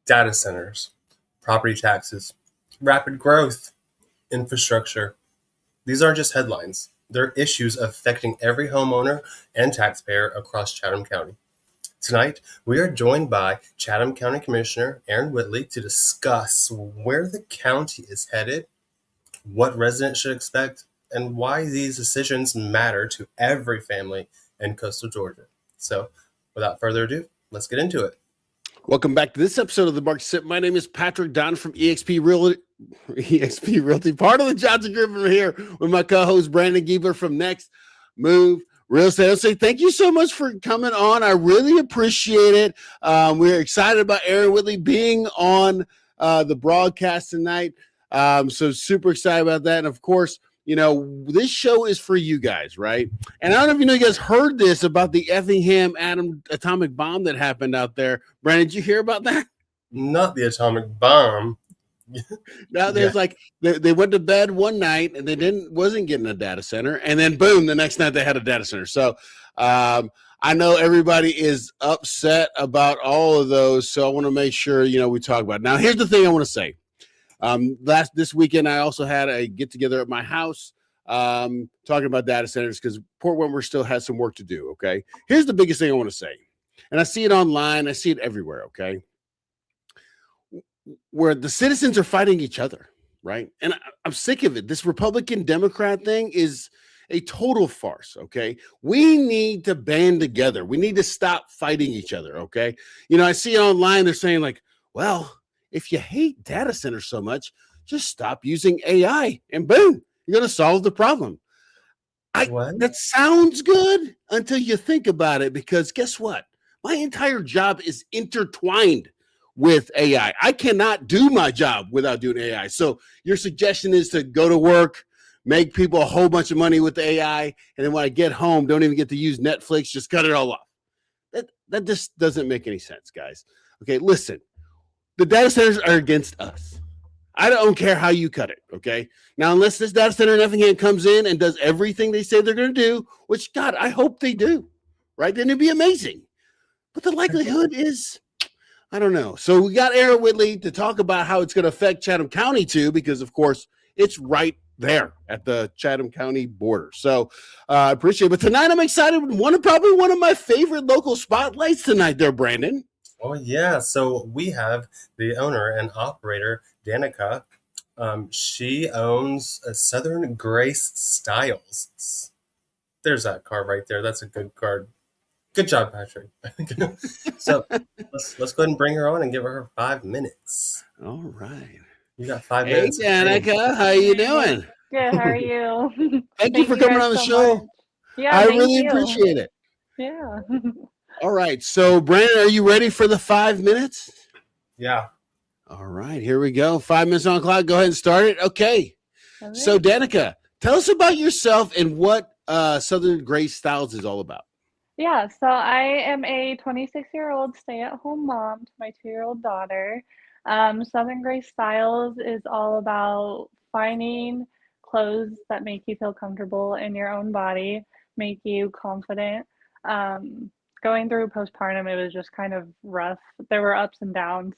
Data centers, property taxes, rapid growth, infrastructure. These aren't just headlines. They're issues affecting every homeowner and taxpayer across Chatham County. Tonight, we are joined by Chatham County Commissioner Aaron Whitley to discuss where the county is headed, what residents should expect, and why these decisions matter to every family in coastal Georgia. So, without further ado, let's get into it. Welcome back to this episode of the Market Sip. My name is Patrick Donovan from EXP Realty, part of the Johnson Group. Over here with my co-host Brandon Giebler from Next Move Real Estate. I'll say thank you so much for coming on. I really appreciate it. We're excited about Aaron Whitley being on the broadcast tonight. So super excited about that. And of course, you know, this show is for you guys, right? And I don't know if you guys heard this about the Effingham atomic bomb that happened out there. Brandon, did you hear about that? Not the atomic bomb. Now there's like they went to bed one night and they wasn't getting a data center, and then boom, the next night they had a data center. So I know everybody is upset about all of those. So I want to make sure we talk about it. Now here's the thing I want to say. This weekend, I also had a get together at my house talking about data centers because Port Wentworth still has some work to do. Okay. Here's the biggest thing I want to say. And I see it online. I see it everywhere. Okay. Where the citizens are fighting each other. Right. And I'm sick of it. This Republican Democrat thing is a total farce. Okay. We need to band together. We need to stop fighting each other. Okay. I see online, they're saying like, well, if you hate data centers so much, just stop using AI and boom, you're going to solve the problem. That sounds good until you think about it, because guess what? My entire job is intertwined with AI. I cannot do my job without doing AI. So your suggestion is to go to work, make people a whole bunch of money with the AI, and then when I get home, don't even get to use Netflix, just cut it all off. That just doesn't make any sense, guys. Okay, listen. The data centers are against us. I don't care how you cut it, okay? Now, unless this data center in Effingham comes in and does everything they say they're going to do, which, God, I hope they do, right? Then it'd be amazing. But the likelihood is, I don't know. So we got Aaron Whitley to talk about how it's going to affect Chatham County, too, because, of course, it's right there at the Chatham County border. So I appreciate it. But tonight I'm excited. Probably one of my favorite local spotlights tonight there, Brandon. Oh, yeah. So we have the owner and operator, Danica. She owns a Southern Grace Styles. There's that card right there. That's a good card. Good job, Patrick. So let's go ahead and bring her on and give her 5 minutes. All right. You got 5 minutes. Hey, Danica. How you doing? Good. How are you? Thank you for coming on the show. Much. Yeah, I really appreciate it. Yeah. All right. So, Brandon, are you ready for the 5 minutes? Yeah. All right. Here we go. 5 minutes on the clock. Go ahead and start it. Okay. Right. So, Danica, tell us about yourself and what Southern Grace Styles is all about. Yeah. So, I am a 26-year-old stay-at-home mom to my 2-year-old daughter. Southern Grace Styles is all about finding clothes that make you feel comfortable in your own body, make you confident. Going through postpartum, it was just kind of rough. There were ups and downs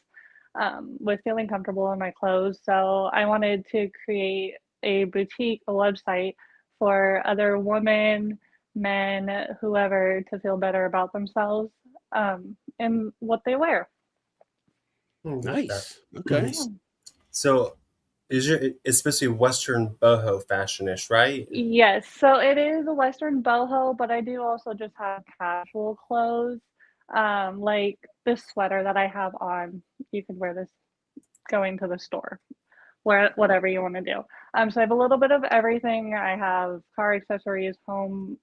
with feeling comfortable in my clothes. So I wanted to create a boutique, a website for other women, men, whoever, to feel better about themselves and what they wear. Nice. Okay. Yeah. So it's supposed to be Western boho fashion-ish, right? Yes. So it is a Western boho, but I do also just have casual clothes. Like this sweater that I have on, you could wear this going to the store, whatever you want to do. So I have a little bit of everything. I have car accessories, home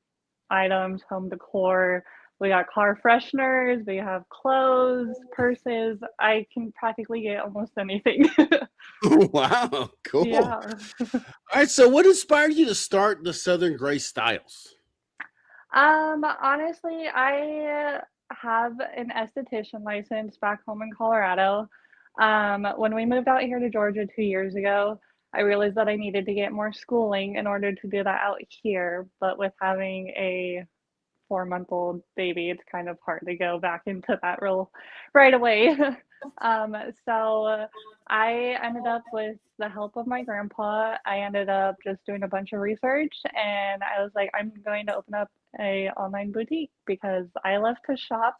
items, home decor, We got car fresheners, we have clothes, purses. I can practically get almost anything. Wow, cool. All Yeah. right, so what inspired you to start the Southern Grace Styles? Honestly, I have an esthetician license back home in Colorado. When we moved out here to Georgia 2 years ago, I realized that I needed to get more schooling in order to do that out here. But with having a 4-month-old baby, it's kind of hard to go back into that role right away. um, so I ended up with the help of my grandpa. I ended up just doing a bunch of research, and I was like, I'm going to open up a online boutique because I love to shop,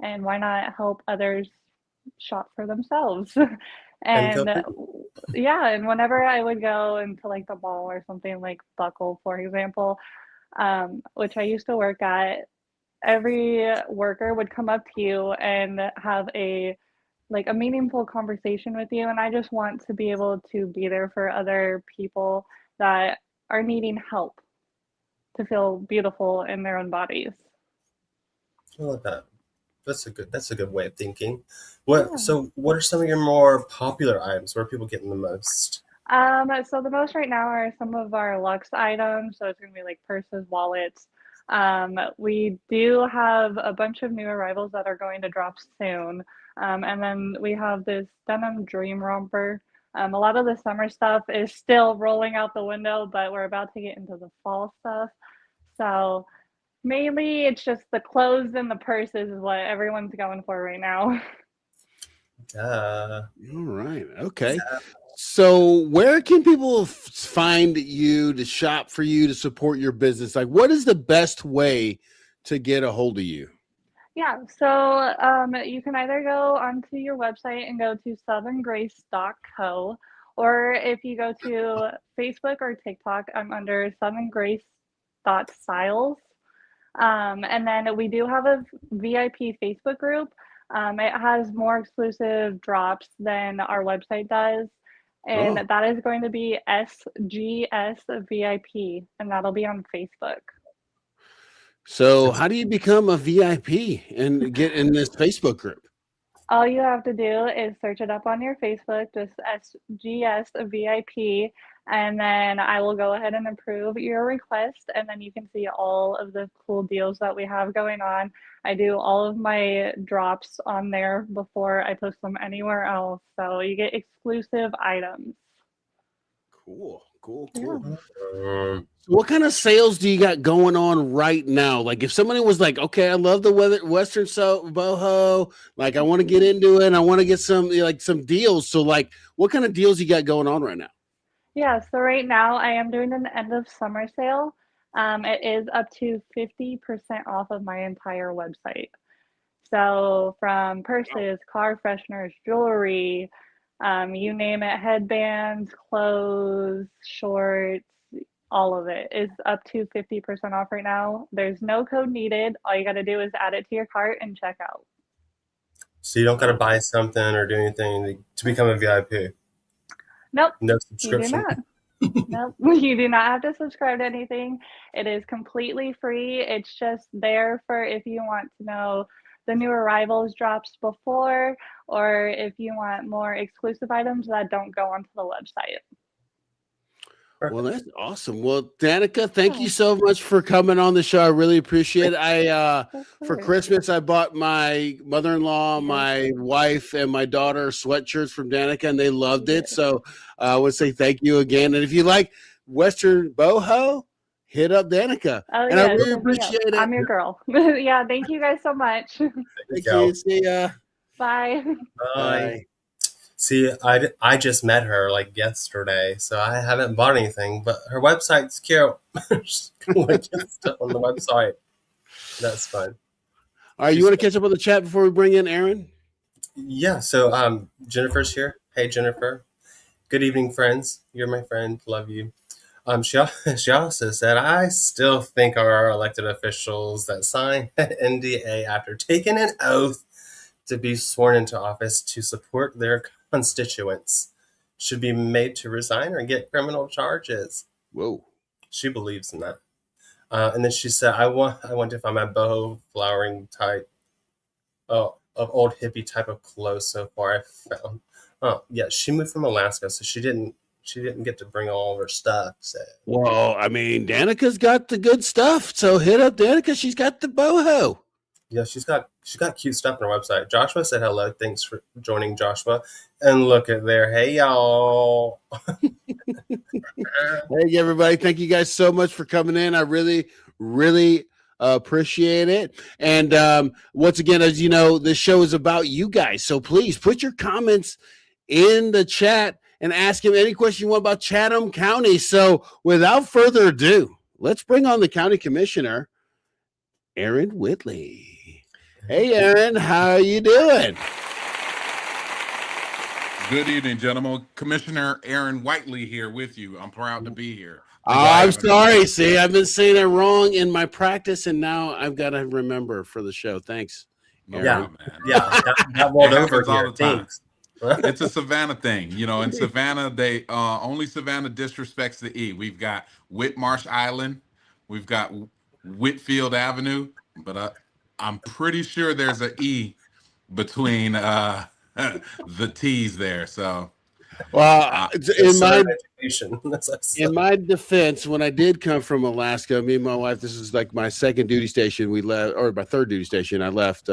and why not help others shop for themselves? And feel And free. yeah, and whenever I would go into like the mall or something like Buckle, for example, which I used to work at, every worker would come up to you and have a meaningful conversation with you, and I just want to be able to be there for other people that are needing help to feel beautiful in their own bodies. I love that. That's a good way of thinking. Yeah. What are some of your more popular items? Where are people getting the most? So the most right now are some of our luxe items. So it's gonna be like purses, wallets. We do have a bunch of new arrivals that are going to drop soon. And then we have this denim dream romper. A lot of the summer stuff is still rolling out the window, but we're about to get into the fall stuff. So mainly it's just the clothes and the purses is what everyone's going for right now. Uh, All right, okay. So where can people find you to shop for you to support your business? Like, what is the best way to get a hold of you? Yeah, so you can either go onto your website and go to southerngrace.co, or if you go to Facebook or TikTok, I'm under southerngrace.styles. And then we do have a VIP Facebook group. It has more exclusive drops than our website does. And Oh, that is going to be SGS VIP, and that'll be on Facebook. so how do you become a VIP and get in this Facebook group? All you have to do is search it up on your Facebook, just SGS VIP, and then I will go ahead and approve your request, and then you can see all of the cool deals that we have going on. I do all of my drops on there before I post them anywhere else, so you get exclusive items. Cool, cool, Yeah. cool. um, So what kind of sales do you got going on right now? Like, if somebody was like, "Okay, I love the weather, Western boho. Like, I want to get into it. I want to get some deals." So, like, what kind of deals you got going on right now? Yeah, so right now I am doing an end of summer sale. It is up to 50% off of my entire website. So from purses, car fresheners, jewelry, you name it, headbands, clothes, shorts, all of it is up to 50% off right now. There's no code needed. All you got to do is add it to your cart and check out. so you don't got to Oh, buy something or do anything to become a VIP. Nope, No you do subscription. not. Nope, you do not have to subscribe to anything. It is completely free. It's just there for if you want to know the new arrivals drops before, or if you want more exclusive items that don't go onto the website. well, Perfect. that's awesome. Well, Danica, thank Yeah, you so much for coming on the show. I really appreciate it. of For course. Christmas, I bought my mother-in-law, Yes, my wife, and my daughter sweatshirts from Danica, and they loved it. yes. So I would say thank you again. And if you like Western boho, hit up Danica. Oh, And I yes, really hit me up. appreciate it. I'm your girl. Yeah, thank you guys so much. There you Thank go. you. See ya. Bye. Bye. Bye. See, I just met her like yesterday, so I haven't bought anything, but her website's cute. Just gonna look at stuff on the website. That's fun. All right, you She's want to catch up on the chat before we bring in Aaron? Yeah. So Jennifer's here. Hey, Jennifer. Good evening, friends. You're my friend. Love you. She also said, I still think our elected officials that sign an NDA after taking an oath to be sworn into office to support their constituents should be made to resign or get criminal charges. Whoa. She believes in that. And then she said, I want to find my boho flowering type of old hippie type of clothes so far I found. Oh yeah, she moved from Alaska, so she didn't get to bring all of her stuff. So Well, I mean, Danica's got the good stuff, so hit up Danica. She's got the boho. yeah, she's got cute stuff on her website. Joshua said hello. Thanks for joining, Joshua. And look at there. Hey y'all. Hey, everybody. Thank you guys so much for coming in. I really, really appreciate it. And once again, as you know, this show is about you guys. So please put your comments in the chat and ask him any question you want about Chatham County. So without further ado, let's bring on the county commissioner, Aaron Whitley. Hey, Aaron, how you doing? Good evening, gentlemen. Commissioner Aaron Whitley here with you. I'm proud to be here. I'm sorry. See, I've been saying it wrong in my practice, and now I've got to remember for the show. Thanks. No Yeah, problem, man. yeah, that rolled It over happens all here. the time. Thanks. It's a Savannah thing. You know, in Savannah, they only Savannah disrespects the E. We've got Whitmarsh Island, we've got Whitfield Avenue, but I'm pretty sure there's an E between the T's there. So Well, It's education. in my defense, when I did come from Alaska, me and my wife, this is like my second duty station. We left, or my third duty station. I left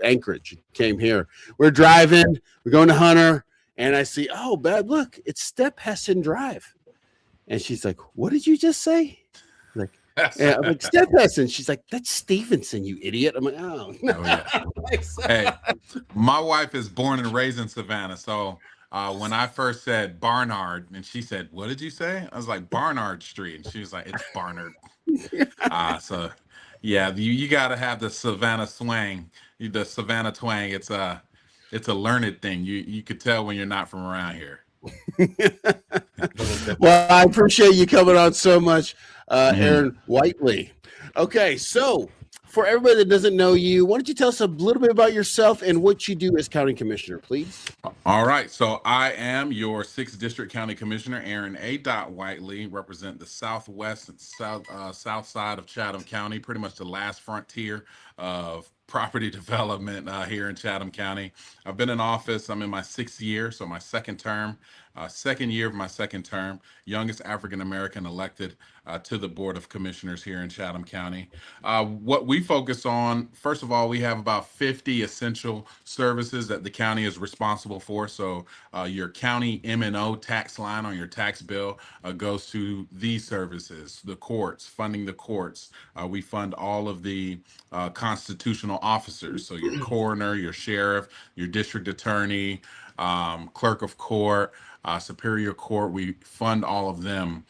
Anchorage, came here. We're driving, we're going to Hunter, and I see, oh, bad, look, it's Step Heston Drive. And she's like, what did you just say? Like, and I'm like, Step Heston. She's like, that's Stevenson, you idiot. I'm like, oh, Oh yeah. Hey, my wife is born and raised in Savannah, so when I first said Barnard, and she said, "What did you say?" I was like, "Barnard Street," and she was like, "It's Barnard." So yeah, you got to have the Savannah swang, the Savannah twang. It's a learned thing. You could tell when you're not from around here. Well, I appreciate you coming on so much, Aaron Whitley. Okay, so for everybody that doesn't know you, why don't you tell us a little bit about yourself and what you do as county commissioner, please? All right, so I am your 6th District County Commissioner, Aaron A. Whiteley, represent the southwest and south side of Chatham County, pretty much the last frontier of property development here in Chatham County. I've been in office, I'm in my 6th year, so my second term, second year of my second term, youngest African-American elected to the Board of Commissioners here in Chatham County. What we focus on, first of all, we have about 50 essential services that the county is responsible for. So your county M&O tax line on your tax bill goes to these services, the courts, funding the courts. We fund all of the constitutional officers. So your coroner, your sheriff, your district attorney, clerk of court, superior court, we fund all of them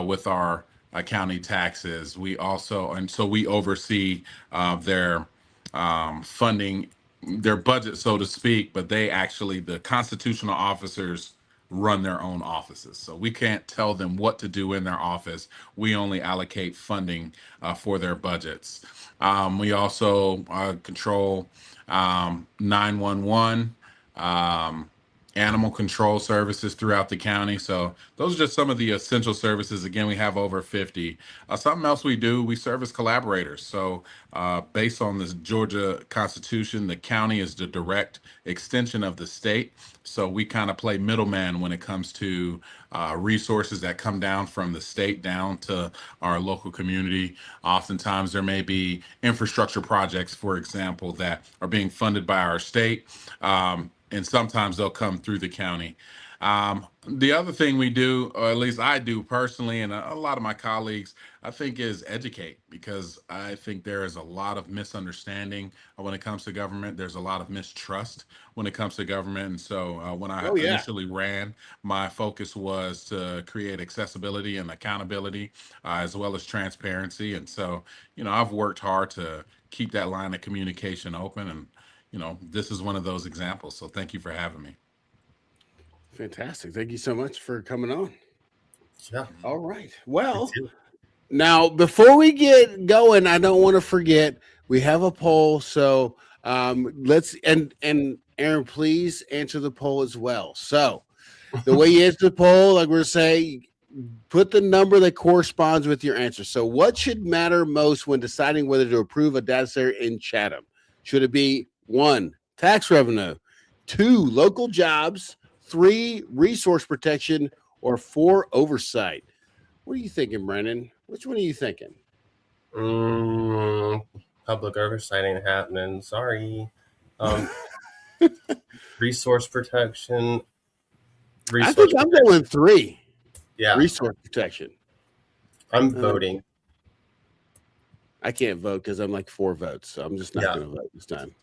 with our county taxes. We also, and so we oversee their funding, their budget, so to speak, but they actually, the constitutional officers run their own offices. So we can't tell them what to do in their office. We only allocate funding for their budgets. We also control 911, animal control services throughout the county. So those are just some of the essential services. Again, we have over 50. Something else we do, we serve as collaborators. So based on the Georgia Constitution, the county is the direct extension of the state. So we kind of play middleman when it comes to resources that come down from the state down to our local community. Oftentimes there may be infrastructure projects, for example, that are being funded by our state. And sometimes they'll come through the county. The other thing we do, or at least I do personally, and a lot of my colleagues, I think, is educate, because I think there is a lot of misunderstanding when it comes to government. There's a lot of mistrust when it comes to government. And so when I initially ran, my focus was to create accessibility and accountability, as well as transparency. And so, I've worked hard to keep that line of communication open, and this is one of those examples. So thank you for having me. Fantastic. Thank you so much for coming on. Yeah. All right. Well, now before we get going, I don't want to forget, we have a poll. So let's, and Aaron, please answer the poll as well. So the way you answer the poll, like we're saying, put the number that corresponds with your answer. So what should matter most when deciding whether to approve a data center in Chatham? Should it be 1, tax revenue, 2, local jobs, 3, resource protection, or 4, oversight? What are you thinking, Brennan? Which one are you thinking? Public oversight ain't happening. Sorry. Resource protection. I think I'm going 3. Yeah. Resource protection. I'm voting. I can't vote because I'm like 4 votes, so I'm just not going to vote this time.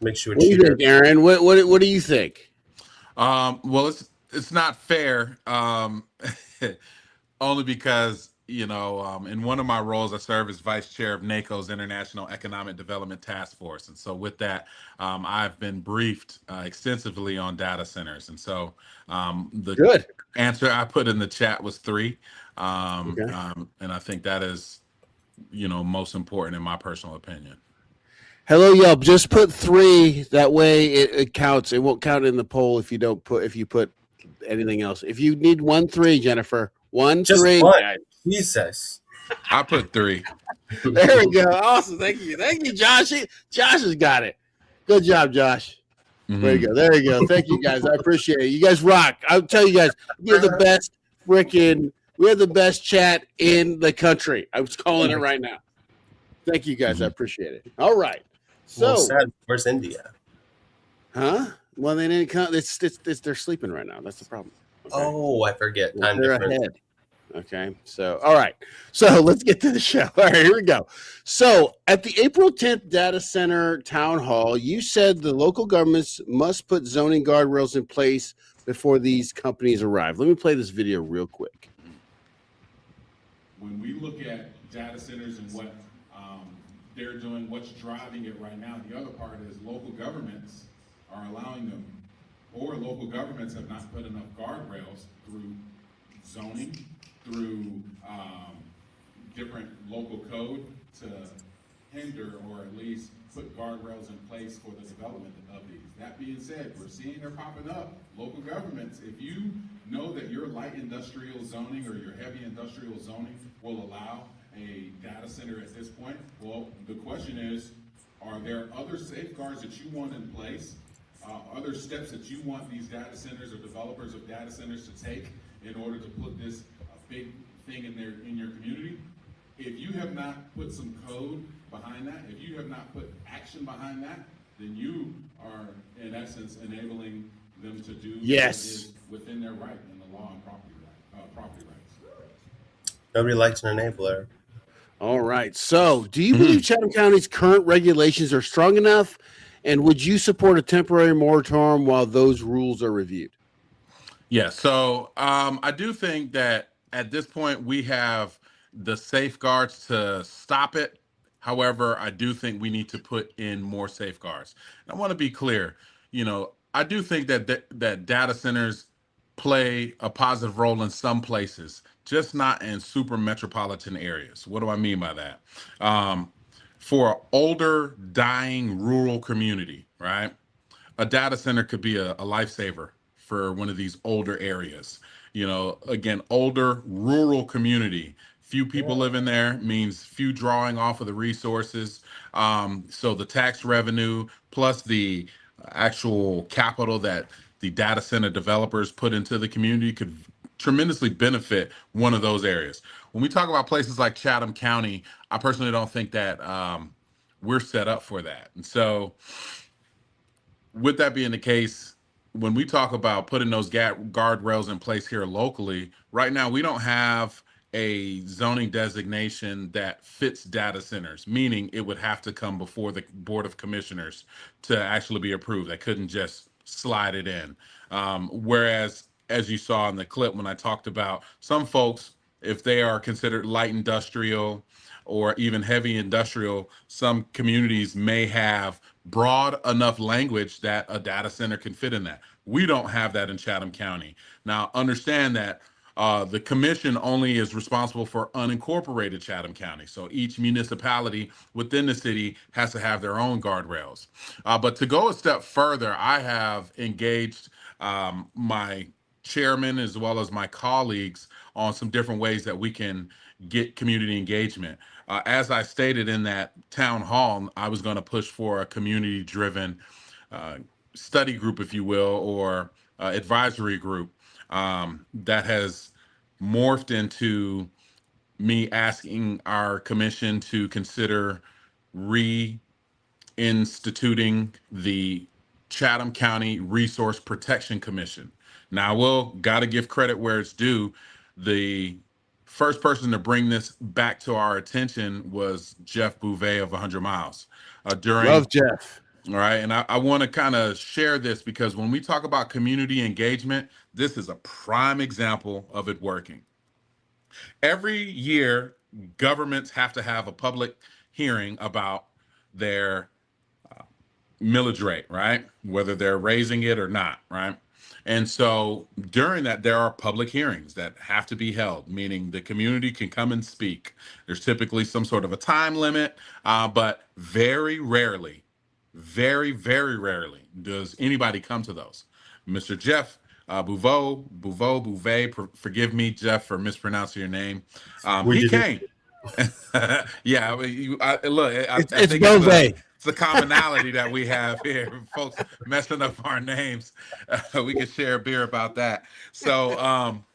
Makes you a cheater. What do you think, Aaron? What do you think? Well, it's not fair. Only because, in one of my roles, I serve as vice chair of NACO's International Economic Development Task Force. And so with that, I've been briefed extensively on data centers. And so the answer I put in the chat was 3. And I think that is, most important in my personal opinion. Hello, Yelp. Just put 3. That way it counts. It won't count in the poll if you put anything else. If you need 1, 3, Jennifer. 1, 3. Jesus. I put 3. There we go. Awesome. Thank you, Josh. Josh has got it. Good job, Josh. There you go. There you go. Thank you, guys. I appreciate it. You guys rock. I'll tell you guys, we have the best chat in the country. I was calling it right now. Thank you, guys. I appreciate it. All right. So, sad. Where's India? Huh? Well, they didn't come. They're sleeping right now. That's the problem. Okay. Oh, I forget. Time they're ahead. Okay. So, all right. So let's get to the show. All right, here we go. So at the April 10th data center town hall, you said the local governments must put zoning guardrails in place before these companies arrive. Let me play this video real quick. When we look at data centers and what they're doing, what's driving it right now, the other part is local governments are allowing them, or local governments have not put enough guardrails through zoning, through different local code to hinder or at least put guardrails in place for the development of these. That being said, we're seeing they're popping up. Local governments, if you know that your light industrial zoning or your heavy industrial zoning will allow a data center at this point, well, the question is, are there other safeguards that you want in place, other steps that you want these data centers or developers of data centers to take in order to put this big thing in your community? If you have not put some code behind that, if you have not put action behind that, then you are in essence enabling them to do what is within their right in the law and property rights. Nobody likes an enabler. All right. So, do you believe Chatham County's current regulations are strong enough? And would you support a temporary moratorium while those rules are reviewed? Yeah. So, I do think that at this point we have the safeguards to stop it. However, I do think we need to put in more safeguards. And I want to be clear. I do think that data centers play a positive role in some places, just not in super metropolitan areas. What do I mean by that? For an older, dying rural community, right? A data center could be a lifesaver for one of these older areas. Again, older rural community. Few people living there means few drawing off of the resources. So the tax revenue plus the actual capital that the data center developers put into the community could tremendously benefit one of those areas. When we talk about places like Chatham County, I personally don't think that we're set up for that. And so with that being the case, when we talk about putting those guardrails in place here locally, right now we don't have a zoning designation that fits data centers, meaning it would have to come before the Board of Commissioners to actually be approved. They couldn't just slide it in. Whereas, as you saw in the clip when I talked about some folks, if they are considered light industrial or even heavy industrial, some communities may have broad enough language that a data center can fit in that. We don't have that in Chatham County. Now, understand that the commission only is responsible for unincorporated Chatham County. So each municipality within the city has to have their own guardrails. But to go a step further, I have engaged my chairman as well as my colleagues on some different ways that we can get community engagement. As I stated in that town hall, I was going to push for a community-driven uh, study group, if you will, or advisory group that has morphed into me asking our commission to consider reinstituting the Chatham County Resource Protection Commission. Now, I will got to give credit where it's due. The first person to bring this back to our attention was Jeff Bouvet of 100 Miles during. Love Jeff. All right. And I want to kind of share this because when we talk about community engagement, this is a prime example of it working. Every year, governments have to have a public hearing about their millage rate, right? Whether they're raising it or not, right? And so during that, there are public hearings that have to be held, meaning the community can come and speak. There's typically some sort of a time limit, but very rarely, very rarely does anybody come to those. Mr. Jeff Bouvet, forgive me, Jeff, for mispronouncing your name. He came. Yeah, look, I think it's a commonality that we have here, folks messing up our names. We can share a beer about that. So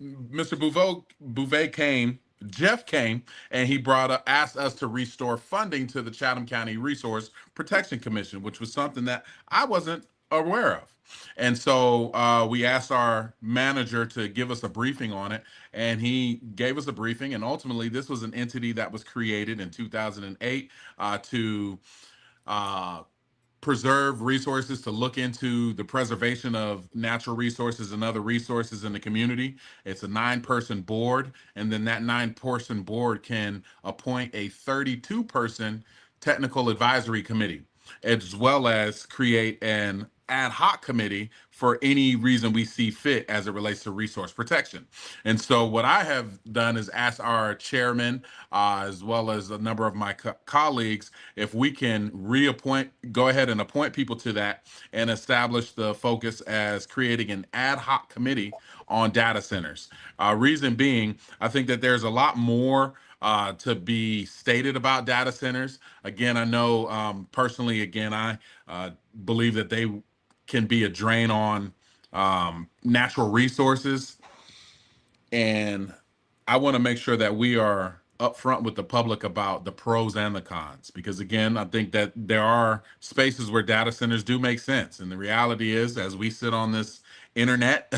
Mr. Bouvet came, Jeff came, and he asked us to restore funding to the Chatham County Resource Protection Commission, which was something that I wasn't aware of. And so we asked our manager to give us a briefing on it, and he gave us a briefing. And ultimately, this was an entity that was created in 2008 to preserve resources, to look into the preservation of natural resources and other resources in the community. It's a 9-person board, and then that 9-person board can appoint a 32-person technical advisory committee, as well as create an ad hoc committee for any reason we see fit as it relates to resource protection. And so what I have done is ask our chairman, as well as a number of my colleagues, if we can go ahead and appoint people to that and establish the focus as creating an ad hoc committee on data centers. Reason being, I think that there's a lot more to be stated about data centers. Again, I know personally, I believe that they can be a drain on natural resources. And I want to make sure that we are upfront with the public about the pros and the cons, because again, I think that there are spaces where data centers do make sense. And the reality is, as we sit on this internet,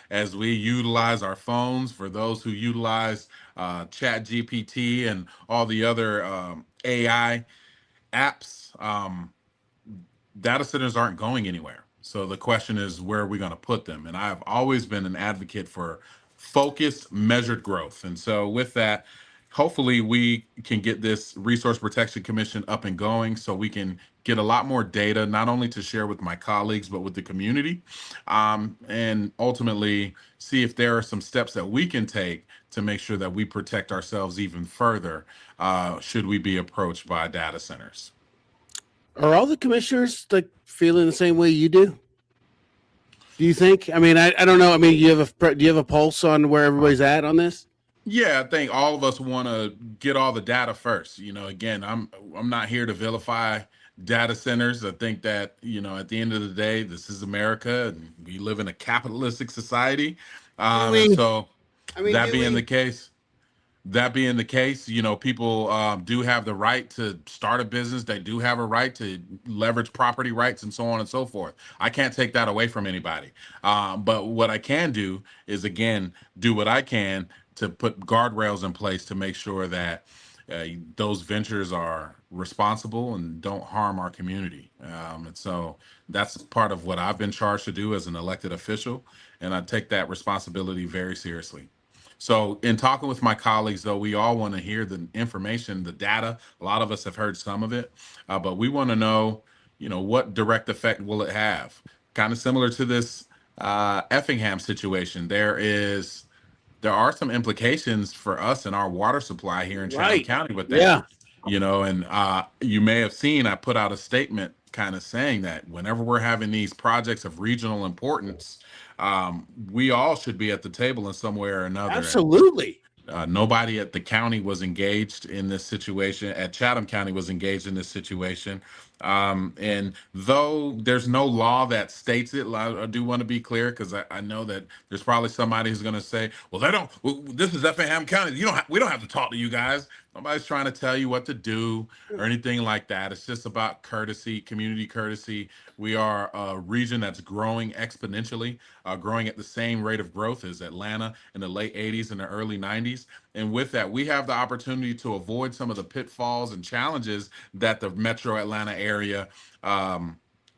as we utilize our phones, for those who utilize Chat GPT and all the other AI apps, data centers aren't going anywhere. So the question is, where are we going to put them? And I've always been an advocate for focused, measured growth. And so with that, hopefully we can get this Resource Protection Commission up and going so we can get a lot more data, not only to share with my colleagues, but with the community, and ultimately see if there are some steps that we can take to make sure that we protect ourselves even further should we be approached by data centers. Are all the commissioners like feeling the same way you do? Do you think? I mean, I don't know. I mean, do you have a pulse on where everybody's at on this? Yeah, I think all of us want to get all the data first. Again, I'm not here to vilify data centers. I think that, at the end of the day, this is America and we live in a capitalistic society. And so that being the case, people do have the right to start a business. They do have a right to leverage property rights and so on and so forth. I can't take that away from anybody. But what I can do is, again, do what I can to put guardrails in place to make sure that those ventures are responsible and don't harm our community. And so that's part of what I've been charged to do as an elected official. And I take that responsibility very seriously. So in talking with my colleagues, though, we all want to hear the information, the data. A lot of us have heard some of it, but we want to know, what direct effect will it have? Kind of similar to this Effingham situation. There are some implications for us and our water supply here in Chatham County with that. Yeah. And you may have seen, I put out a statement kind of saying that whenever we're having these projects of regional importance, we all should be at the table in some way or another. Absolutely. Nobody at the county was engaged in this situation. At Chatham County was engaged in this situation. And though there's no law that states it, I do want to be clear because I know that there's probably somebody who's going to say, "Well, they don't. Well, this is Effingham County. We don't have to talk to you guys." Nobody's trying to tell you what to do or anything like that. It's just about courtesy, community courtesy. We are a region that's growing exponentially, growing at the same rate of growth as Atlanta in the late 80s and the early 90s. And with that, we have the opportunity to avoid some of the pitfalls and challenges that the metro Atlanta area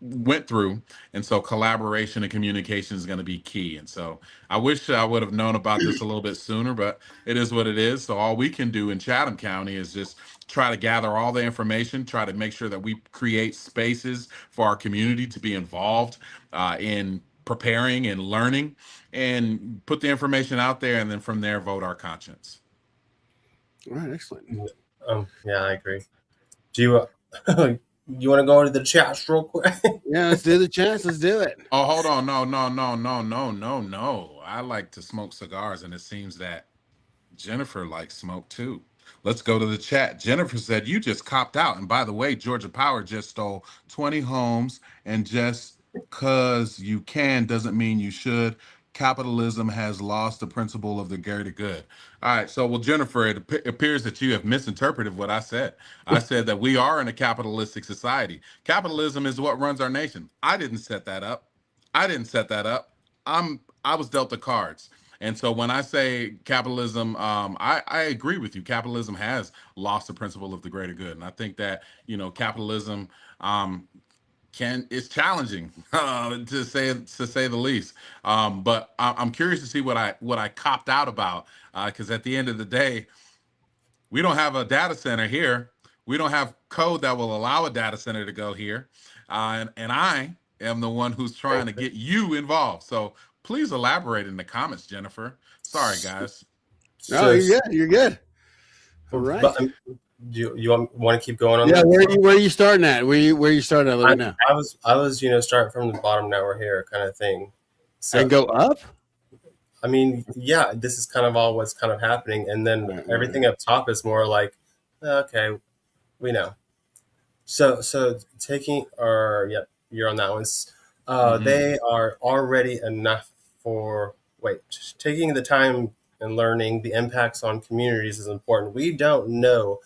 went through. And so collaboration and communication is going to be key. And so I wish I would have known about this a little bit sooner, but it is what it is. So all we can do in Chatham County is just try to gather all the information, try to make sure that we create spaces for our community to be involved in preparing and learning, and put the information out there, and then from there vote our conscience. All right, excellent. Yeah, I agree. Do you you want to go into the chats real quick? Yeah, let's do the chats. Let's do it. Oh, hold on. No. I like to smoke cigars, and it seems that Jennifer likes smoke too. Let's go to the chat. Jennifer said, "You just copped out. And by the way, Georgia Power just stole 20 homes, and just because you can doesn't mean you should. Capitalism has lost the principle of the greater good." All right. So, well, Jennifer, it appears that you have misinterpreted what I said. I said that we are in a capitalistic society. Capitalism is what runs our nation. I didn't set that up. I was dealt the cards. And so when I say capitalism, I agree with you. Capitalism has lost the principle of the greater good, and I think that capitalism it's challenging to say the least. But I'm curious to see what I copped out about, because at the end of the day, we don't have a data center here. We don't have code that will allow a data center to go here, and I am the one who's trying to get you involved. So please elaborate in the comments, Jennifer. Sorry, guys. No, you're good. You're good. All right. But, you want to keep going on? Yeah, that? where are you starting at? Where you starting at? Let me know. I was starting from the bottom. Now we're here, kind of thing. So, and go up. I mean, yeah, this is kind of all what's kind of happening, and then everything up top is more like, okay, we know. So taking you're on that one. They are already enough for taking the time and learning the impacts on communities is important. We don't know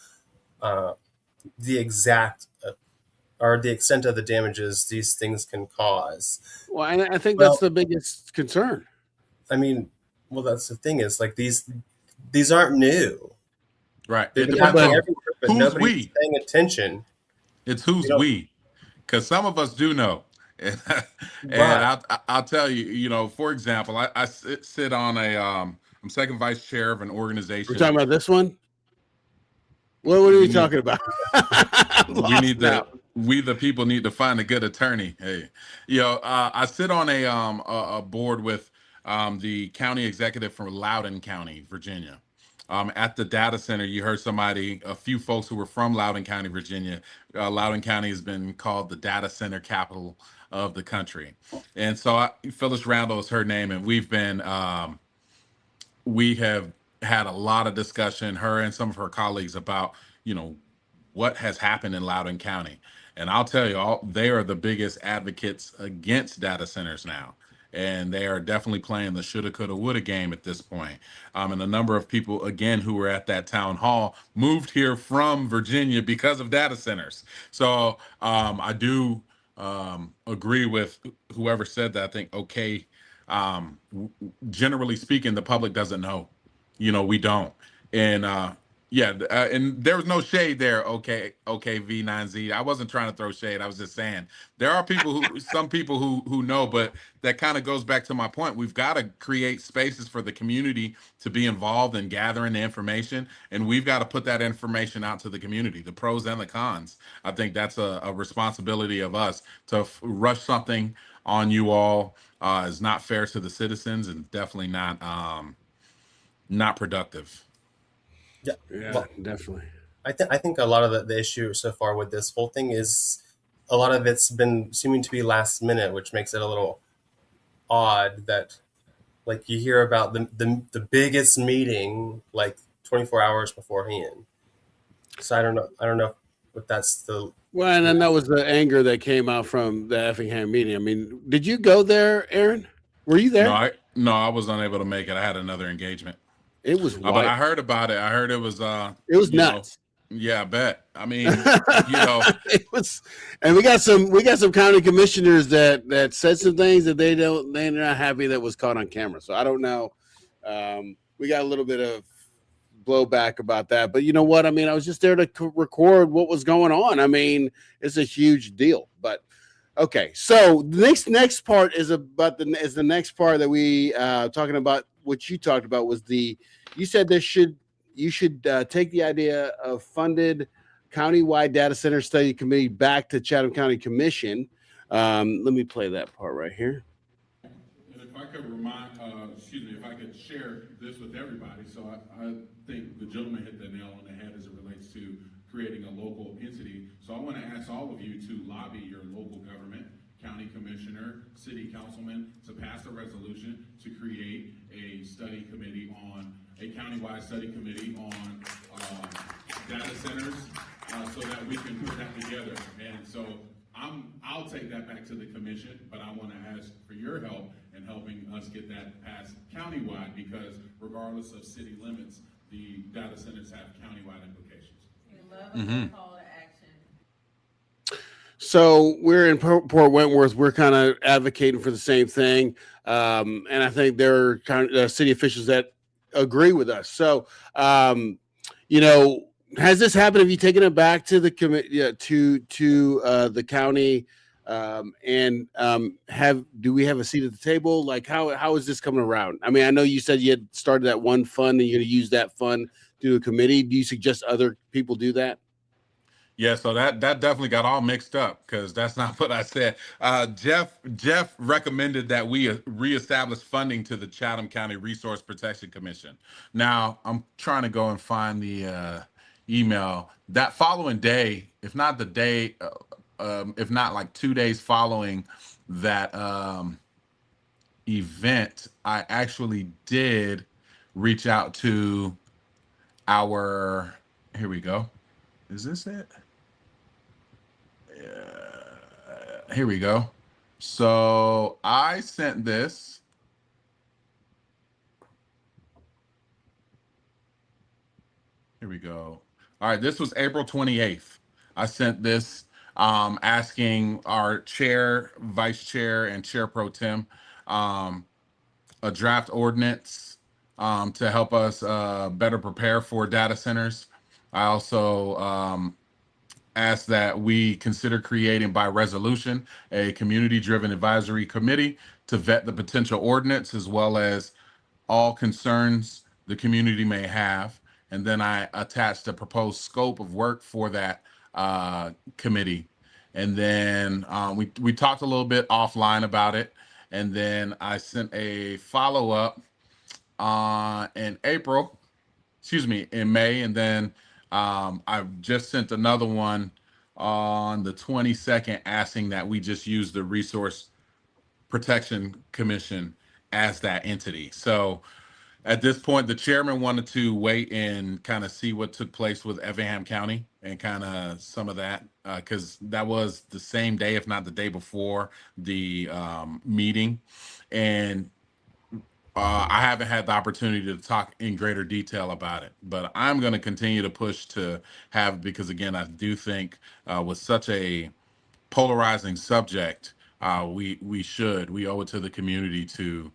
the exact or the extent of the damages these things can cause. Well, I think that's the biggest concern. I mean, well, that's the thing is like these aren't new, right? They've been happening everywhere, but nobody's paying attention. It's who's we, because some of us do know, and I'll tell you. For example, I sit on I'm second vice chair of an organization. We're talking about this one. What are we talking about? We the people need to find a good attorney. Hey, I sit on a board with the county executive from Loudoun County, Virginia. At the data center, you heard a few folks who were from Loudoun County, Virginia. Loudoun County has been called the data center capital of the country. And so Phyllis Randall is her name, and we have had a lot of discussion, her and some of her colleagues, about, what has happened in Loudoun County. And I'll tell you, they are the biggest advocates against data centers now. And they are definitely playing the shoulda, coulda, woulda game at this point. And a number of people, again, who were at that town hall moved here from Virginia because of data centers. So I do agree with whoever said that. I think, okay, generally speaking, the public doesn't know. We don't. And and there was no shade there. Okay, V9Z. I wasn't trying to throw shade. I was just saying there are some people who know, but that kind of goes back to my point. We've got to create spaces for the community to be involved in gathering the information, and we've got to put that information out to the community, the pros and the cons. I think that's a responsibility of us. To rush something on you all is not fair to the citizens, and definitely not productive. Yeah, well, definitely. I think a lot of the issue so far with this whole thing is a lot of it's been seeming to be last minute, which makes it a little odd that like you hear about the biggest meeting like 24 hours beforehand. So I don't know if that's the Well, and then that was the anger that came out from the Effingham meeting. I mean, did you go there, Aaron? Were you No, there? I was unable to make it. I had another engagement. It was But wild. I heard about it. I heard it was It was nuts. yeah, I bet. I mean, you know, It was, and we got some county commissioners that said some things that they're not happy that was caught on camera. So I don't know. We got a little bit of blowback about that, but you know what? I mean, I was just there to record what was going on. I mean, it's a huge deal. But okay, so the next part is the next part that we talking about. What you talked about was you said you should take the idea of funded countywide data center study committee back to Chatham County Commission. Let me play that part right here. and if I could if I could share this with everybody. So I think the gentleman hit the nail on the head as it relates to creating a local entity. So I want to ask all of you to lobby your local government, county commissioner, city councilman, to pass a resolution to create a study committee a countywide study committee on data centers, so that we can put that together. And so I'll take that back to the commission, but I want to ask for your help in helping us get that passed countywide, because regardless of city limits, the data centers have countywide implications. We love a good call to action. So we're in Port Wentworth. We're kind of advocating for the same thing, and I think there are kind of city officials that agree with us. So, you know, has this happened? Have you taken it back to the to the county? And do we have a seat at the table? Like how is this coming around? I mean, I know you said you had started that one fund and you're going to use that fund to do a committee. Do you suggest other people do that? Yeah, so that definitely got all mixed up, because that's not what I said. Jeff recommended that we reestablish funding to the Chatham County Resource Protection Commission. Now I'm trying to go and find the email. That following day, if not the day, if not like 2 days following that event, I actually did reach out to our. Here we go. Is this it? Here we go. So I sent this. Here we go. All right, this was April 28th. I sent this asking our chair, vice chair, and chair pro tem a draft ordinance to help us better prepare for data centers. I also ask that we consider creating by resolution a community-driven advisory committee to vet the potential ordinance, as well as all concerns the community may have. And then I attached a proposed scope of work for that committee. And then we talked a little bit offline about it. And then I sent a follow-up in May. And then I just sent another one on the 22nd asking that we just use the Resource Protection Commission as that entity. So at this point, the chairman wanted to wait and kind of see what took place with Effingham County and kind of some of that, because that was the same day, if not the day before the meeting. And I haven't had the opportunity to talk in greater detail about it, but I'm going to continue to push to have, because again, I do think with such a polarizing subject, we owe it to the community to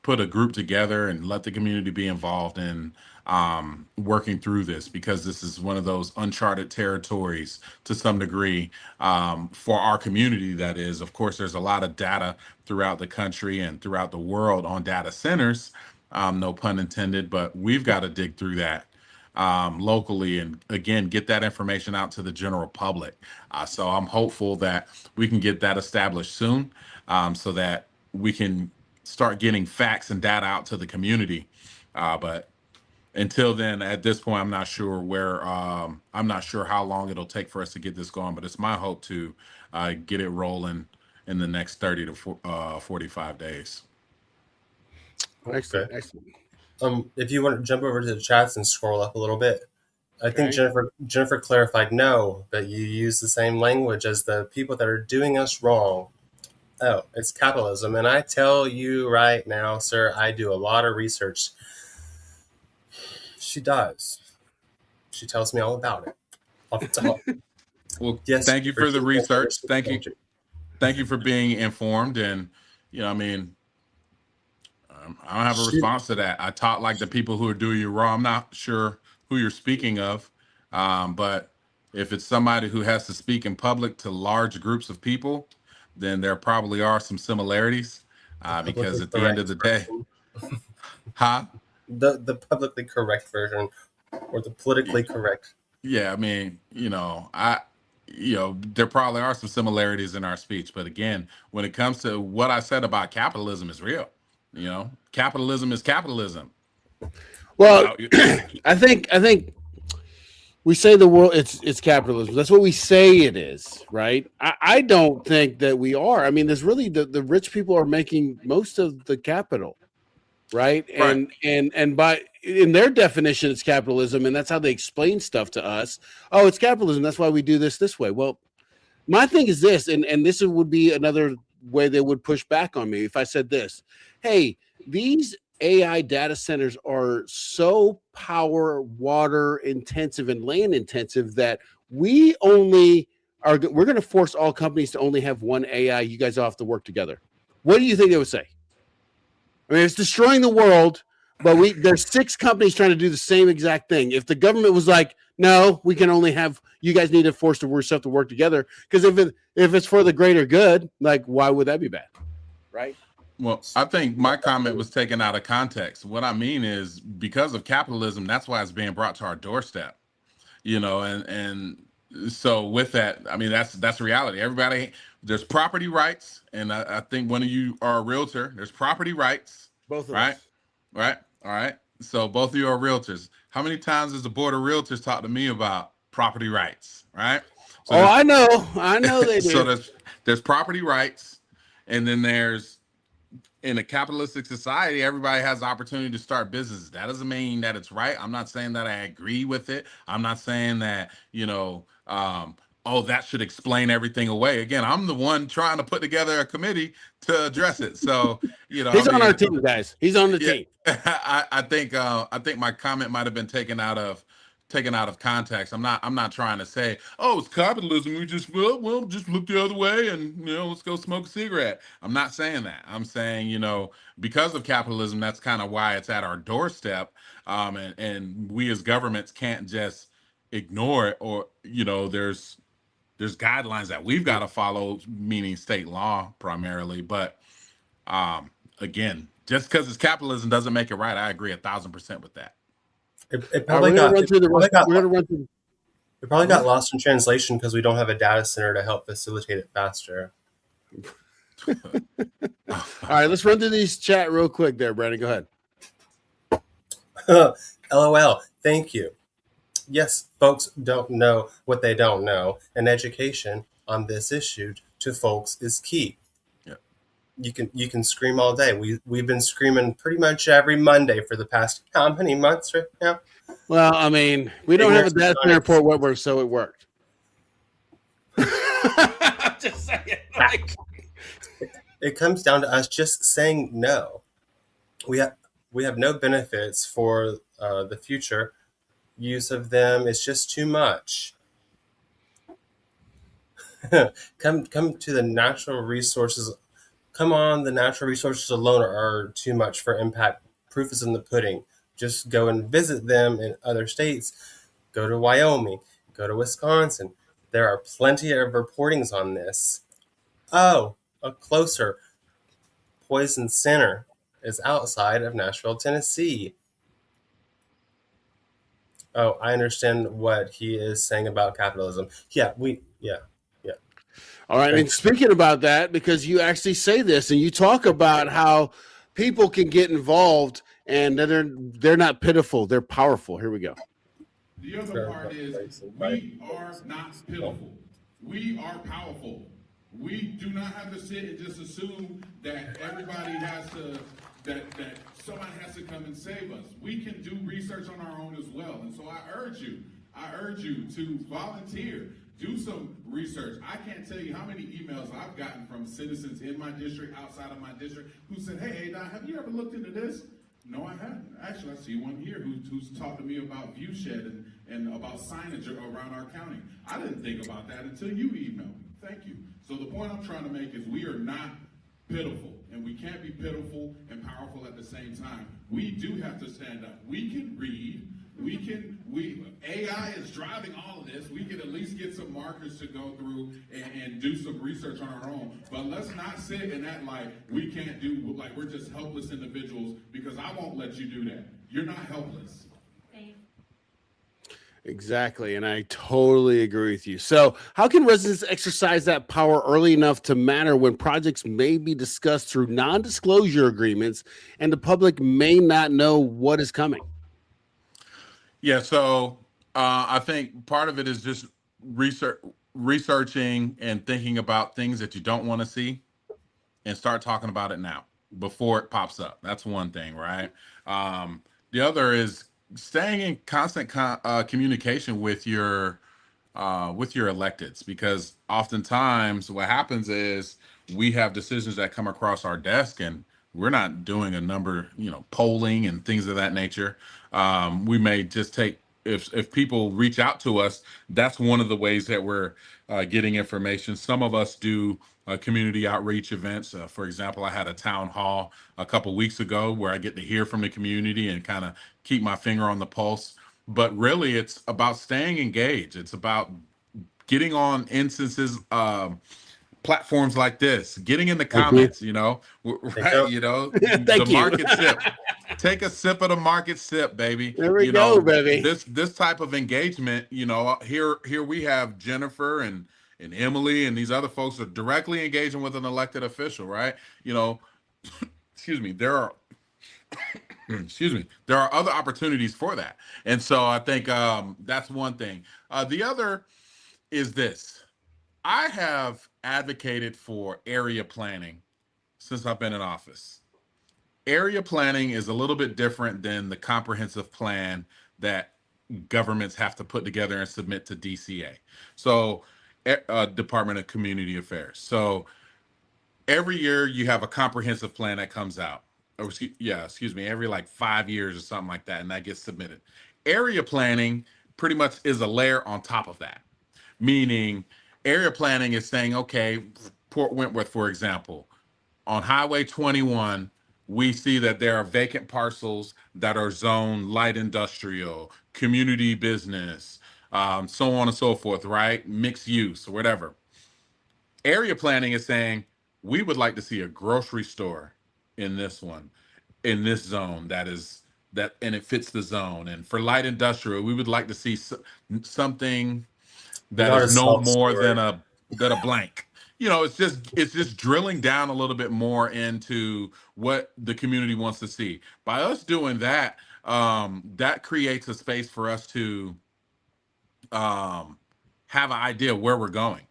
put a group together and let the community be involved in working through this, because this is one of those uncharted territories to some degree for our community. That is, of course, there's a lot of data throughout the country and throughout the world on data centers, no pun intended, but we've got to dig through that locally and again get that information out to the general public. So I'm hopeful that we can get that established soon, so that we can start getting facts and data out to the community. But until then, at this point, I'm not sure how long it'll take for us to get this going. But it's my hope to get it rolling in the next 30 to 45 days. Excellent, Okay. excellent. If you want to jump over to the chats and scroll up a little bit, I think Okay. Jennifer clarified no, but you use the same language as the people that are doing us wrong. Oh, it's capitalism, and I tell you right now, sir, I do a lot of research. She does. She tells me all about it. Off the top. Well, Yes, thank you Jennifer, for the she research. misunderstood you. Thank you for being informed. And I mean, I don't have a She, response to that. I talk like the people who are doing you wrong. I'm not sure who you're speaking of, but if it's somebody who has to speak in public to large groups of people, then there probably are some similarities. the Because publicly at the end of correct the day, version, huh? the publicly correct version, or the politically correct. Yeah, I mean, there probably are some similarities in our speech, but again, when it comes to what I said about capitalism is real. Capitalism is capitalism. Well, Uh, I think we say the world it's capitalism. That's what we say it is, right? I don't think that we are. I mean, there's really the rich people are making most of the capital, right? right. And by in their definition, it's capitalism, and that's how they explain stuff to us. Oh, it's capitalism. That's why we do this way. Well, my thing is this, and this would be another way they would push back on me if I said this. Hey, these AI data centers are so power, water intensive, and land intensive that we're going to force all companies to only have one AI. You guys all have to work together. What do you think they would say? I mean, it's destroying the world, but there's 6 companies trying to do the same exact thing. If the government was like, no, we can only have you guys need to force yourself to work together, because if it's for the greater good, like why would that be bad, right? Well, I think my comment was taken out of context. What I mean is because of capitalism, that's why it's being brought to our doorstep. And so with that, I mean that's reality. Everybody, there's property rights, and I think one of you are a realtor. There's property rights, Both of right? us. Right. All right. So both of you are realtors. How many times has the board of realtors talked to me about property rights? Right. So Oh, I know they so do. there's property rights, and then there's in a capitalistic society, everybody has the opportunity to start businesses. That doesn't mean that it's right. I'm not saying that I agree with it. I'm not saying that, oh, that should explain everything away. Again, I'm the one trying to put together a committee to address it. So, I He's on our mean, team, guys. He's on the yeah, team. I think my comment might have been taken out of context. I'm not trying to say, oh, it's capitalism. We just well just look the other way and let's go smoke a cigarette. I'm not saying that. I'm saying because of capitalism, that's kind of why it's at our doorstep. And we as governments can't just ignore it, or there's guidelines that we've got to follow, meaning state law primarily. But again, just because it's capitalism doesn't make it right. I agree 1,000% with that. It All right, probably we're gonna got run it through the probably rest. got We're gonna run through. it probably got lost in translation because we don't have a data center to help facilitate it faster. All right, let's run through these chat real quick there, Brandon. Go ahead. LOL. Thank you. Yes, folks don't know what they don't know, and education on this issue to folks is key. Yeah. You can scream all day. We've been screaming pretty much every Monday for the past how many months right now? Well, I mean, we don't have a Ignorance is data not center ex- port Whitworth, so it worked. Just saying. It comes down to us just saying no. We have no benefits for the future use of them. It's just too much. come to the natural resources. Come on, the natural resources alone are too much for impact. Proof is in the pudding. Just go and visit them in other states. Go to Wyoming. Go to Wisconsin. There are plenty of reportings on this. Oh, a closer poison center is outside of Nashville, Tennessee. Oh, I understand what he is saying about capitalism. Yeah. All right, and speaking about that, because you actually say this and you talk about how people can get involved and they're not pitiful, they're powerful. Here we go. The other part is we are not pitiful. We are powerful. We do not have to sit and just assume that everybody has to, that somebody has to come and save us. We can do research on our own as well. And so I urge you to volunteer, do some research. I can't tell you how many emails I've gotten from citizens in my district, outside of my district, who said, hey, Don, have you ever looked into this? No, I haven't. Actually, I see one here who's talked to me about viewshed and about signage around our county. I didn't think about that until you emailed me. Thank you. So the point I'm trying to make is we are not pitiful, and we can't be pitiful and powerful at the same time. We do have to stand up. We can read. AI is driving all of this. We can at least get some markers to go through and do some research on our own. But let's not sit and act like we can't do, like we're just helpless individuals, because I won't let you do that. You're not helpless. Exactly. And I totally agree with you. So how can residents exercise that power early enough to matter when projects may be discussed through non-disclosure agreements and the public may not know what is coming? Yeah, so I think part of it is just researching and thinking about things that you don't want to see, and start talking about it now before it pops up. That's one thing, right? The other is staying in constant communication with your electeds, because oftentimes what happens is we have decisions that come across our desk and we're not doing a number, polling and things of that nature. We may just take, if people reach out to us, that's one of the ways that we're getting information. Some of us do community outreach events. For example, I had a town hall a couple weeks ago where I get to hear from the community and kind of keep my finger on the pulse. But really, it's about staying engaged. It's about getting on instances, platforms like this, getting in the comments, right? The Thank you. market sip. Take a sip of the market sip, baby. There we go, baby. This type of engagement, here we have Jennifer and Emily and these other folks are directly engaging with an elected official, right? Excuse me, there are other opportunities for that. And so I think that's one thing. The other is this. I have advocated for area planning since I've been in office. Area planning is a little bit different than the comprehensive plan that governments have to put together and submit to DCA. So, Department of Community Affairs. So every year you have a comprehensive plan that comes out. Every like 5 years or something like that, and that gets submitted. Area planning pretty much is a layer on top of that, meaning area planning is saying, okay, Port Wentworth, for example, on Highway 21, we see that there are vacant parcels that are zoned light industrial, community business, so on and so forth, right? Mixed use or whatever. Area planning is saying, we would like to see a grocery store in this one, in this zone and it fits the zone. And for light industrial, we would like to see something that Not is a no more self-store. than a blank. It's just drilling down a little bit more into what the community wants to see. By us doing that, that creates a space for us to have an idea where we're going.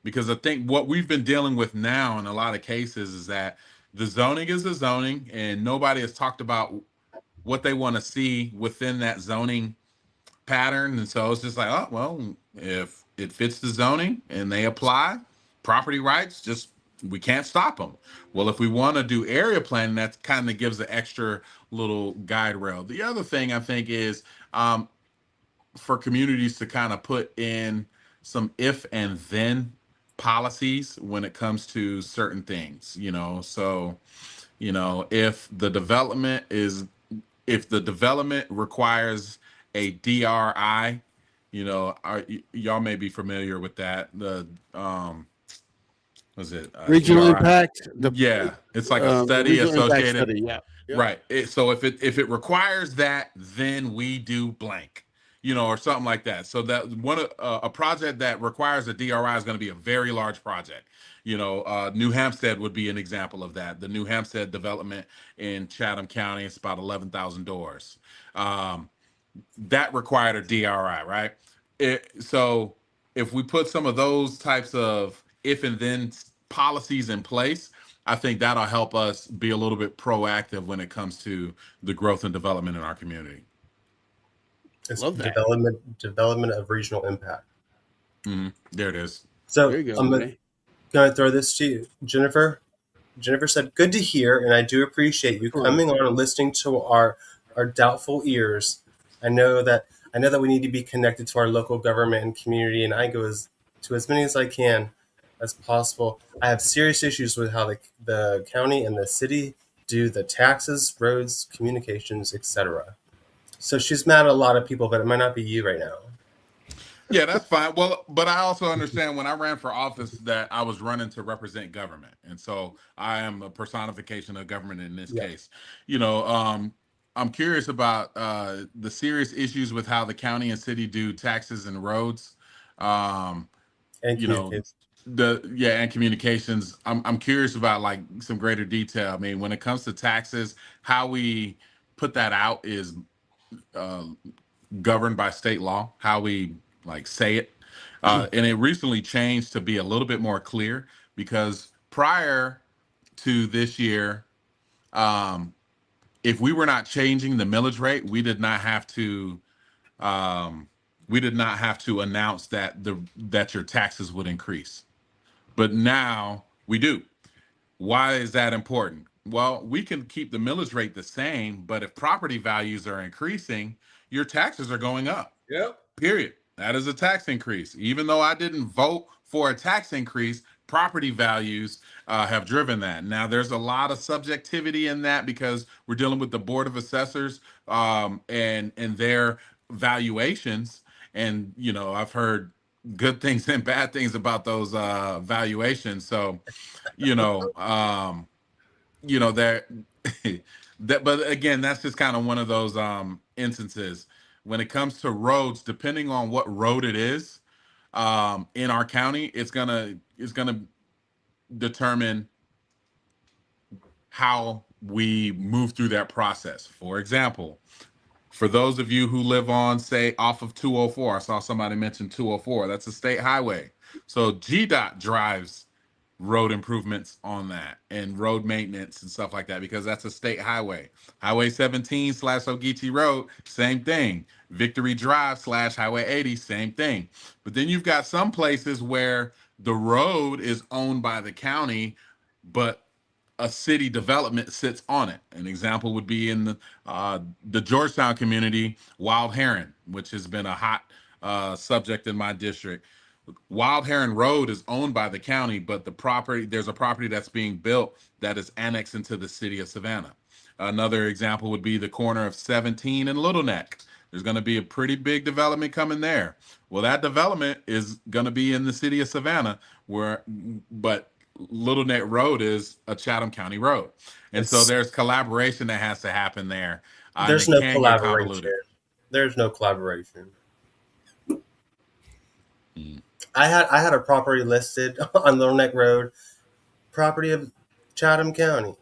Because I think what we've been dealing with now in a lot of cases is that the zoning is the zoning, and nobody has talked about what they want to see within that zoning pattern. And so it's just like, oh, well, if it fits the zoning and they apply property rights, we can't stop them. Well, if we want to do area planning, that kind of gives an extra little guide rail. The other thing I think is for communities to kind of put in some if and then policies when it comes to certain things, so if the development requires a DRI, y'all may be familiar with that. The was it Regional DRI? impact? It's like a study associated. Study, yeah. Right. So if it requires that, then we do blank, or something like that. So that a project that requires a DRI is going to be a very large project. New Hampstead would be an example of that. The New Hampstead development in Chatham County, it's about 11,000 doors. That required a DRI, right? So if we put some of those types of if and then policies in place, I think that'll help us be a little bit proactive when it comes to the growth and development in our community. It's Love that. development of regional impact. There it is. So There you go, I'm Renee. gonna throw this to you, Jennifer. Jennifer said, "Good to hear, and I do appreciate you coming on and listening to our doubtful ears. I know that we need to be connected to our local government and community, and I go to as many as I can as possible. I have serious issues with how the county and the city do the taxes, roads, communications, etc." So she's mad at a lot of people, but it might not be you right now. Yeah, that's fine. Well, but I also understand when I ran for office that I was running to represent government. And so I am a personification of government in this Yeah. case. You know, I'm curious about the serious issues with how the county and city do taxes and roads. Um, And you know, communicates. and communications. I'm curious about like some greater detail. I mean, when it comes to taxes, how we put that out is uh, governed by state law, how we like say it. And it recently changed to be a little bit more clear because prior to this year, um, if we were not changing the millage rate, we did not have to announce that your taxes would increase. But now we do. Why is that important? Well, we can keep the millage rate the same, but if property values are increasing, your taxes are going up. Yep. Period. That is a tax increase. Even though I didn't vote for a tax increase, property values have driven that. Now, there's a lot of subjectivity in that because we're dealing with the Board of Assessors and their valuations. And you know, I've heard good things and bad things about those valuations. So, you know, that that. But again, that's just kind of one of those instances when it comes to roads. Depending on what road it is in our county, it's gonna determine how we move through that process. For example, for those of you who live on, say, off of 204, I saw somebody mention 204. That's a state highway. So GDOT drives road improvements on that and road maintenance and stuff like that because that's a state highway. Highway 17 / Ogeechee Road, same thing. Victory Drive / Highway 80, same thing. But then you've got some places where the road is owned by the county, but a city development sits on it. An example would be in the Georgetown community, Wild Heron, which has been a hot subject in my district. Wild Heron Road is owned by the county, but there's a property that's being built that is annexed into the city of Savannah. Another example would be the corner of 17 and Little Neck. There's going to be a pretty big development coming there. Well, that development is going to be in the city of Savannah, but Little Neck Road is a Chatham County road. And so there's collaboration that has to happen there. There's and it no can get collaboration. convoluted. There's no collaboration. I had a property listed on Little Neck Road, property of Chatham County.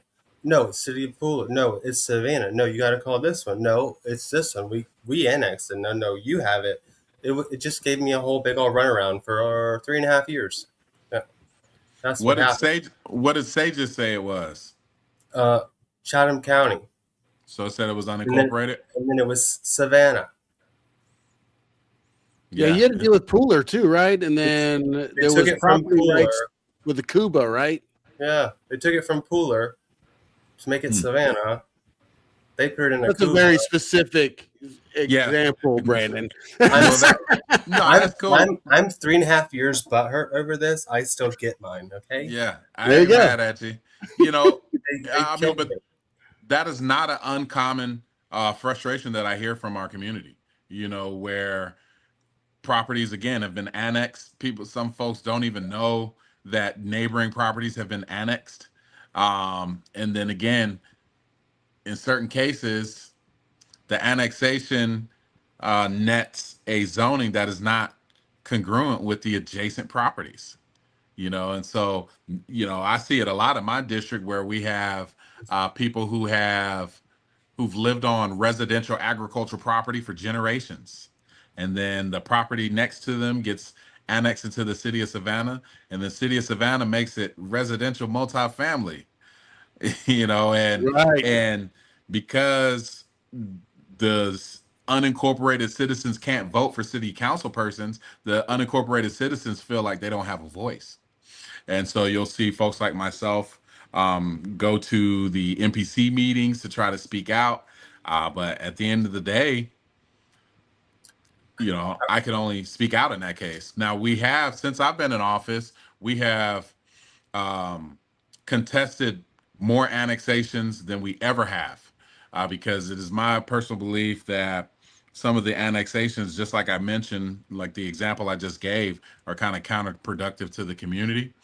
No, it's City of Pooler. No, it's Savannah. No, you got to call this one. No, it's this one. We annexed it. No, you have it. It just gave me a whole big old runaround for 3.5 years. Yeah, that's what happened. What did Sage just say it was? Chatham County. So it said it was unincorporated? And then it was Savannah. Yeah, you had to deal with Pooler too, right? And then there was property rights with the Cuba, right? Yeah, they took it from Pooler to make it Savannah. They put it in That's a very specific example, Brandon. That's cool. I'm 3.5 years butthurt over this. I still get mine, okay? Yeah, I ain't mad at you. You know, but that is not an uncommon frustration that I hear from our community, you know, where properties again have been annexed. Some folks don't even know that neighboring properties have been annexed. And then again, in certain cases, the annexation nets a zoning that is not congruent with the adjacent properties. You know, and so, you know, I see it a lot in my district where we have people who've lived on residential agricultural property for generations. And then the property next to them gets annex it to the city of Savannah, and the city of Savannah makes it residential multifamily. Right. And because the unincorporated citizens can't vote for city council persons, the unincorporated citizens feel like they don't have a voice. And so you'll see folks like myself go to the NPC meetings to try to speak out. But at the end of the day, I can only speak out in that case. Now we have, since I've been in office, we have contested more annexations than we ever have, because it is my personal belief that some of the annexations, just like I mentioned, like the example I just gave, are kind of counterproductive to the community.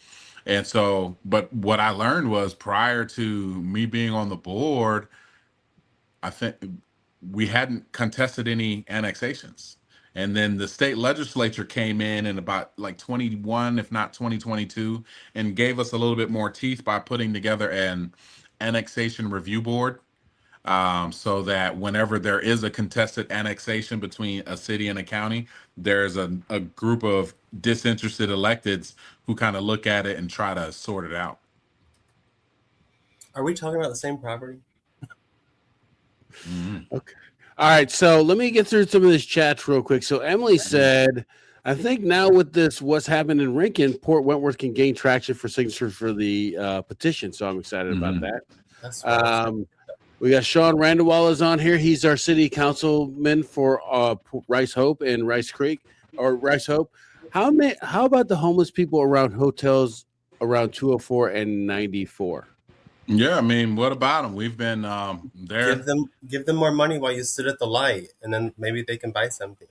And so, but what I learned was prior to me being on the board, I think we hadn't contested any annexations. And then the state legislature came in about like 21, if not 2022, and gave us a little bit more teeth by putting together an annexation review board, so that whenever there is a contested annexation between a city and a county, there's a group of disinterested electeds who kind of look at it and try to sort it out. Are we talking about the same property? Okay. All right. So let me get through some of this chats real quick. So Emily said, I think now with this, what's happened in Rincon, Port Wentworth can gain traction for signatures for the petition. So I'm excited about that. That's right. We got Sean Randall is on here. He's our city councilman for Rice Hope and Rice Creek or Rice Hope. How about the homeless people around hotels around 204 and 94? Yeah, I mean, what about them? We've been there. Give them more money while you sit at the light, and then maybe they can buy something.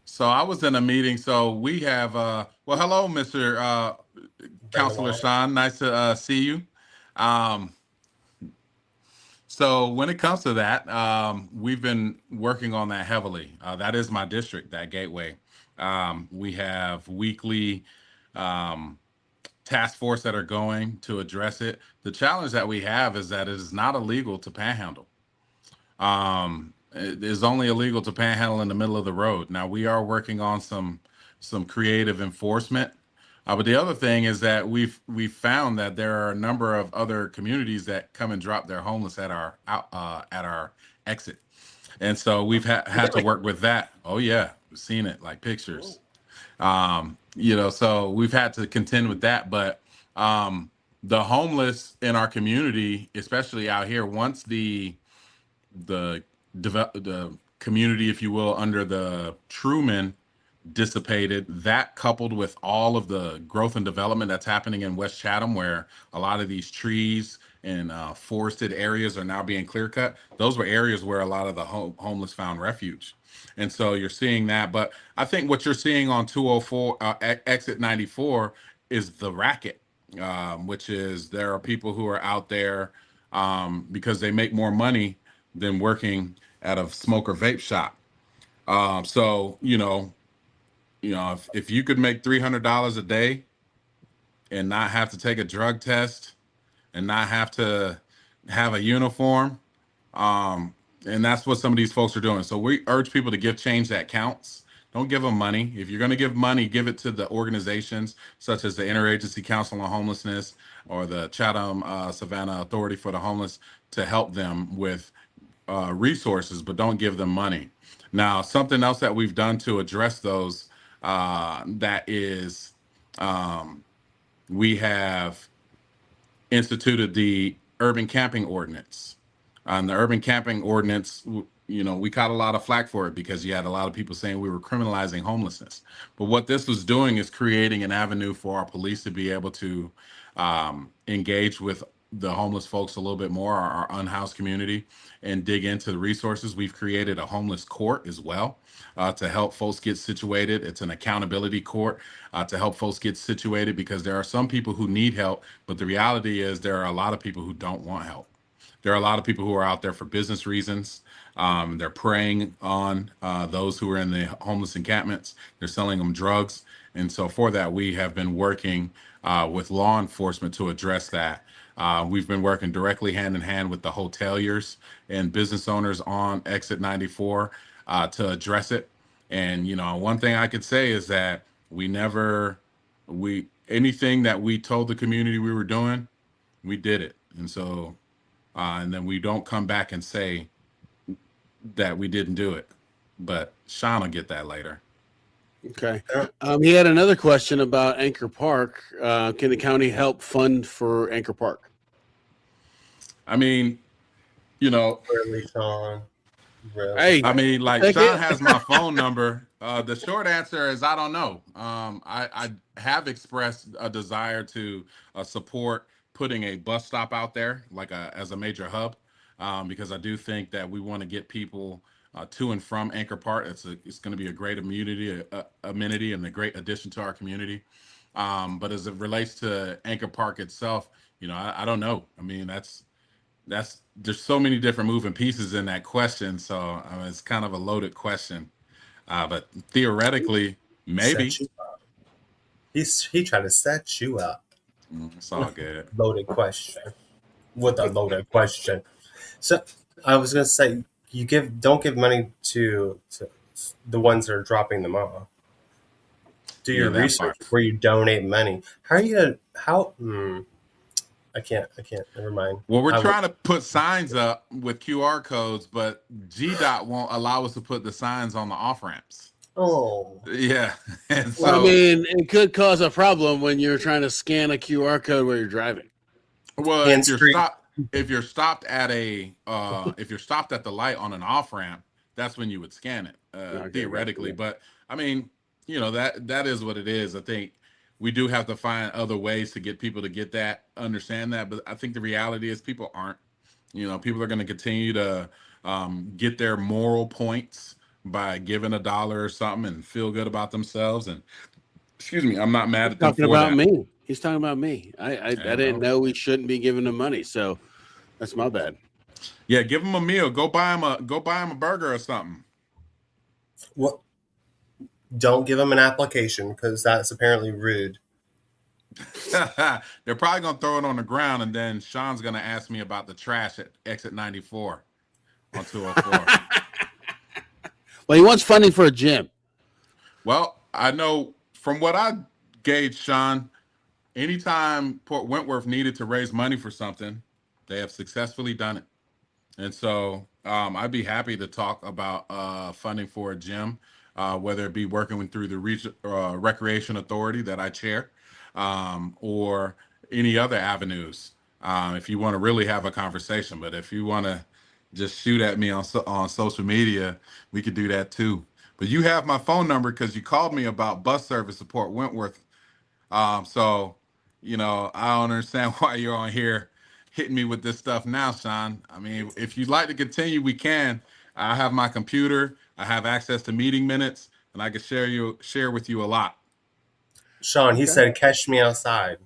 So I was in a meeting. So we have well, hello, Mr. Councilor Sean. Nice to see you. So when it comes to that, we've been working on that heavily. That is my district, that gateway. We have weekly task force that are going to address it. The challenge that we have is that it is not illegal to panhandle. It is only illegal to panhandle in the middle of the road. Now we are working on some creative enforcement. But the other thing is that we've found that there are a number of other communities that come and drop their homeless at our exit, and so we've had to work with that. Oh yeah, we've seen it, like pictures. So we've had to contend with that. But the homeless in our community, especially out here, once the community, if you will, under the Truman dissipated, that coupled with all of the growth and development that's happening in West Chatham, where a lot of these trees and forested areas are now being clear cut, those were areas where a lot of the homeless found refuge. And so you're seeing that. But I think what you're seeing on 204 exit 94 is the racket, which is there are people who are out there because they make more money than working at a smoke or vape shop. If you could make $300 a day and not have to take a drug test and not have to have a uniform, and that's what some of these folks are doing. So we urge people to give change that counts. Don't give them money. If you're going to give money, give it to the organizations such as the Interagency Council on Homelessness or the Chatham Savannah Authority for the Homeless to help them with resources, but don't give them money. Now, something else that we've done to address those, that is, we have instituted the urban camping ordinance. The urban camping ordinance, we caught a lot of flack for it because you had a lot of people saying we were criminalizing homelessness. But what this was doing is creating an avenue for our police to be able to engage with the homeless folks a little bit more, our unhoused community, and dig into the resources. We've created a homeless court as well to help folks get situated. It's an accountability court to help folks get situated, because there are some people who need help, but the reality is there are a lot of people who don't want help. There are a lot of people who are out there for business reasons. They're preying on those who are in the homeless encampments. They're selling them drugs. And so for that, we have been working with law enforcement to address that. We've been working directly hand in hand with the hoteliers and business owners on exit 94 to address it. And, one thing I could say is that Anything that we told the community we were doing, we did it. And so, and then we don't come back and say that we didn't do it. But Sean will get that later. Okay. He had another question about Anchor Park. Can the county help fund for Anchor Park? I mean, Really, Sean. Really. Hey, I mean, like take Sean it. has my phone number. The short answer is I don't know. I have expressed a desire to support putting a bus stop out there, like as a major hub, because I do think that we want to get people to and from Anchor Park. It's going to be a great amenity and a great addition to our community. But as it relates to Anchor Park itself, I don't know. I mean, there's so many different moving pieces in that question, so it's kind of a loaded question. But theoretically, maybe. Set you up. He tried to set you up. It's all good. Loaded question. With a loaded question. So I was gonna say don't give money to the ones that are dropping them off. Do your that research part. where you donate money. How are you gonna I can't, never mind. Well, we're trying to put signs up with QR codes, but GDOT won't allow us to put the signs on the off ramps. Oh. Yeah. And so, Well, I mean, it could cause a problem when you're trying to scan a QR code while you're driving. well, Hands free. if you're stopped at the light on an off ramp, that's when you would scan it, theoretically. Right. But I mean, that is what it is. I think we do have to find other ways to get people to understand that. But I think the reality is people aren't. People are going to continue to get their moral points by giving $1 or something and feel good about themselves. And excuse me, I'm not mad at them Talking for about that. me. He's talking about me. I didn't know we shouldn't be giving them money, so that's my bad. Yeah, give them a meal. Go buy them a burger or something. What? Don't give them an application because that's apparently rude. They're probably gonna throw it on the ground, and then Sean's gonna ask me about the trash at exit 94 on 204. Well, he wants funding for a gym. Well, I know from what I gauged, Sean, anytime Port Wentworth needed to raise money for something, they have successfully done it. And so I'd be happy to talk about funding for a gym, whether it be working through the Recreation Authority that I chair, or any other avenues, if you want to really have a conversation. But if you want to just shoot at me on social media, we could do that too. But you have my phone number because you called me about bus service support Wentworth. So, I don't understand why you're on here hitting me with this stuff now, Sean. I mean, if you'd like to continue, we can. I have my computer. I have access to meeting minutes, and I can share with you a lot. Sean, he said, "Catch me outside."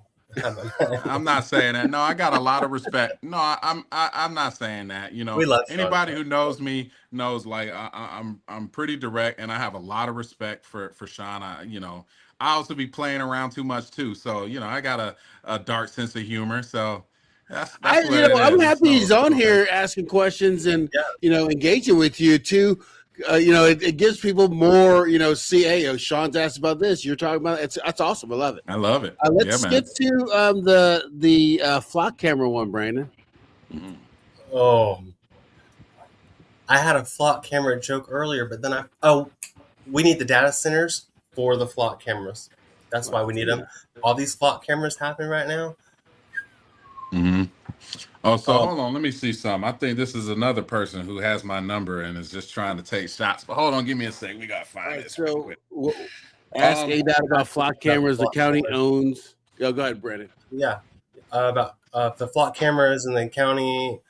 I'm not saying that. No, I got a lot of respect. No, I'm not saying that. We love Sean. Anybody who knows me knows like I'm pretty direct, and I have a lot of respect for Sean. I also be playing around too much too. So I got a dark sense of humor. So that's what it is. I'm happy he's So, on here asking questions and Yeah. engaging with you too. It gives people more, hey, Sean's asked about this. You're talking about it. That's awesome. I love it. I love it. Let's get to the flock camera one, Brandon. Mm-hmm. Oh, I had a flock camera joke earlier, but then we need the data centers for the flock cameras. That's why we need them. All these flock cameras happen right now. Mm-hmm. Oh, so hold on. Let me see something. I think this is another person who has my number and is just trying to take shots. But hold on, give me a second. We got to find this. So ask ADOT about flock cameras the county owns. Go ahead, Brandon. Yeah, about the flock cameras and the county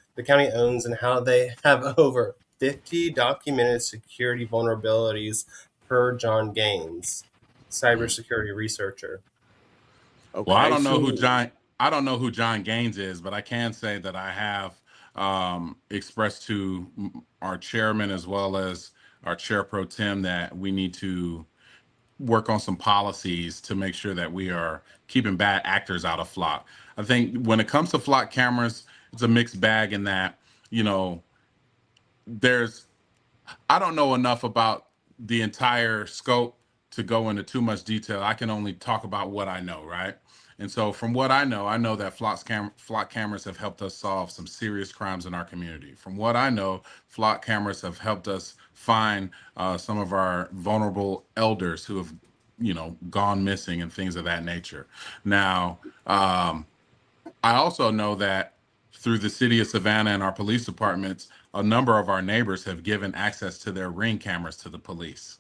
owns and how they have over 50 documented security vulnerabilities per John Gaines, cybersecurity researcher. Okay, well, I don't know who John Gaines is, but I can say that I have expressed to our chairman as well as our chair pro tem that we need to work on some policies to make sure that we are keeping bad actors out of flock. I think when it comes to flock cameras, it's a mixed bag in that, I don't know enough about the entire scope to go into too much detail. I can only talk about what I know, right? And so, from what I know that flock cameras have helped us solve some serious crimes in our community. From what I know, flock cameras have helped us find some of our vulnerable elders who have, gone missing and things of that nature. Now, I also know that through the city of Savannah and our police departments, a number of our neighbors have given access to their Ring cameras to the police.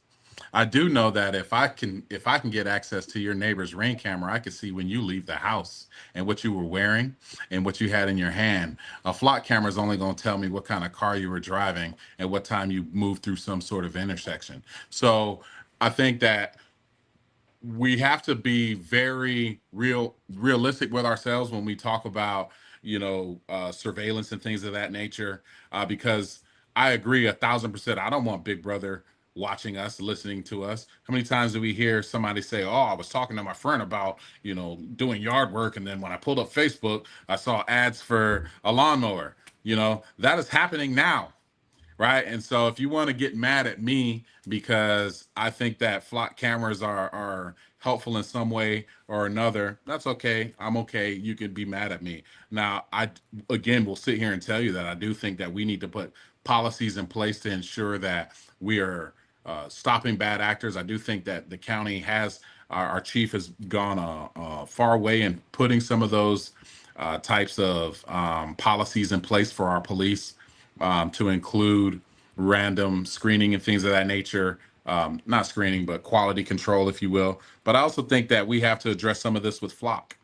I do know that if I can get access to your neighbor's Ring camera, I can see when you leave the house and what you were wearing and what you had in your hand. A flock camera is only going to tell me what kind of car you were driving and what time you moved through some sort of intersection. So I think that we have to be very realistic with ourselves when we talk about surveillance and things of that nature, because I agree 1,000%. I don't want Big Brother watching us, listening to us. How many times do we hear somebody say, oh, I was talking to my friend about doing yard work, and then when I pulled up Facebook I saw ads for a lawnmower? That is happening now, right? And so if you want to get mad at me because I think that flock cameras are helpful in some way or another, that's okay. I'm okay. You can be mad at me. Now, I again will sit here and tell you that I do think that we need to put policies in place to ensure that we are stopping bad actors. I do think that the county has our chief has gone a far way in putting some of those types of policies in place for our police, to include random screening and things of that nature. Not screening, but quality control, if you will. But I also think that we have to address some of this with Flock,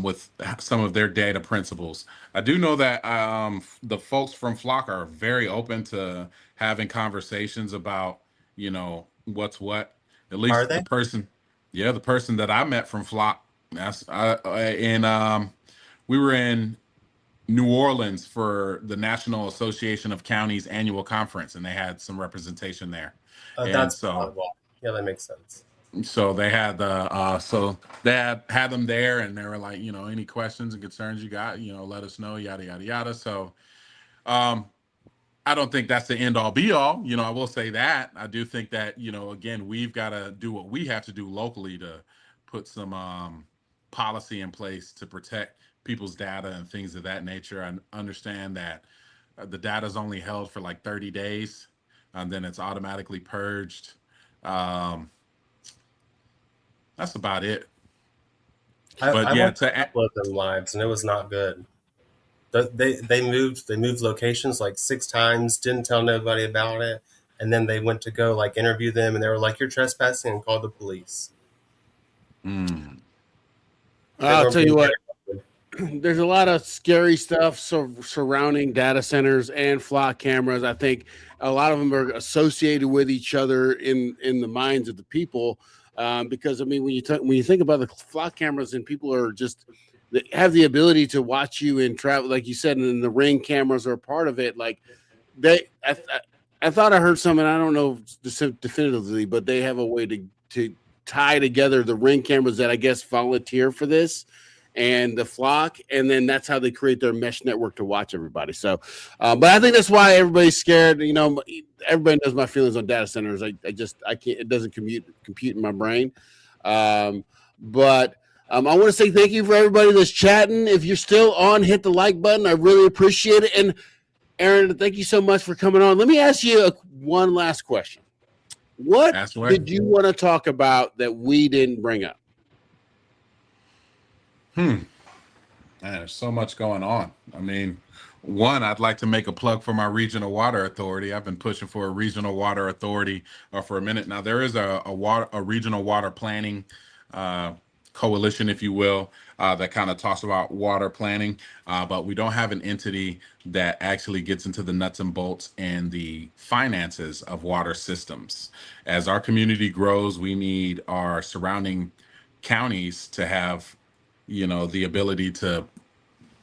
with some of their data principles. I do know that the folks from Flock are very open to having conversations about, what's what. At Are least they? the person that I met from Flock, we were in New Orleans for the National Association of Counties annual conference, and they had some representation there. And That's so, well, yeah, that makes sense. they had they had them there, and they were like, any questions and concerns you got, let us know, yada yada yada. So, um, I don't think that's the end all be all. I will say that I do think that again, we've got to do what we have to do locally to put some policy in place to protect people's data and things of that nature. I understand that the data is only held for like 30 days, and then it's automatically purged. Um, that's about it. But I yeah, went to a couple of them lives, and it was not good. They moved locations like 6 times, didn't tell nobody about it, and then they went to go like interview them, and they were like, "You're trespassing," and called the police. mm, They I'll weren't tell being you what, very good. there's a lot of scary stuff surrounding data centers and flock cameras. I think a lot of them are associated with each other in the minds of the people, because I mean, when you think about the flock cameras and people are just they have the ability to watch you and travel, like you said, and the Ring cameras are a part of it. Like they, I thought I heard something. I don't know definitively, but they have a way to tie together the Ring cameras that I guess volunteer for this and the flock, and then that's how they create their mesh network to watch everybody. So, but I think that's why everybody's scared. Everybody knows my feelings on data centers. I can't. It doesn't compute in my brain. But I want to say thank you for everybody that's chatting. If you're still on, hit the like button. I really appreciate it. And Aaron, thank you so much for coming on. Let me ask you one last question. What did you want to talk about that we didn't bring up? Man, there's so much going on. I mean, one, I'd like to make a plug for my regional water authority. I've been pushing for a regional water authority for a minute now. There is a regional water planning coalition, if you will, that kind of talks about water planning, but we don't have an entity that actually gets into the nuts and bolts and the finances of water systems. As our community grows, we need our surrounding counties to have, the ability to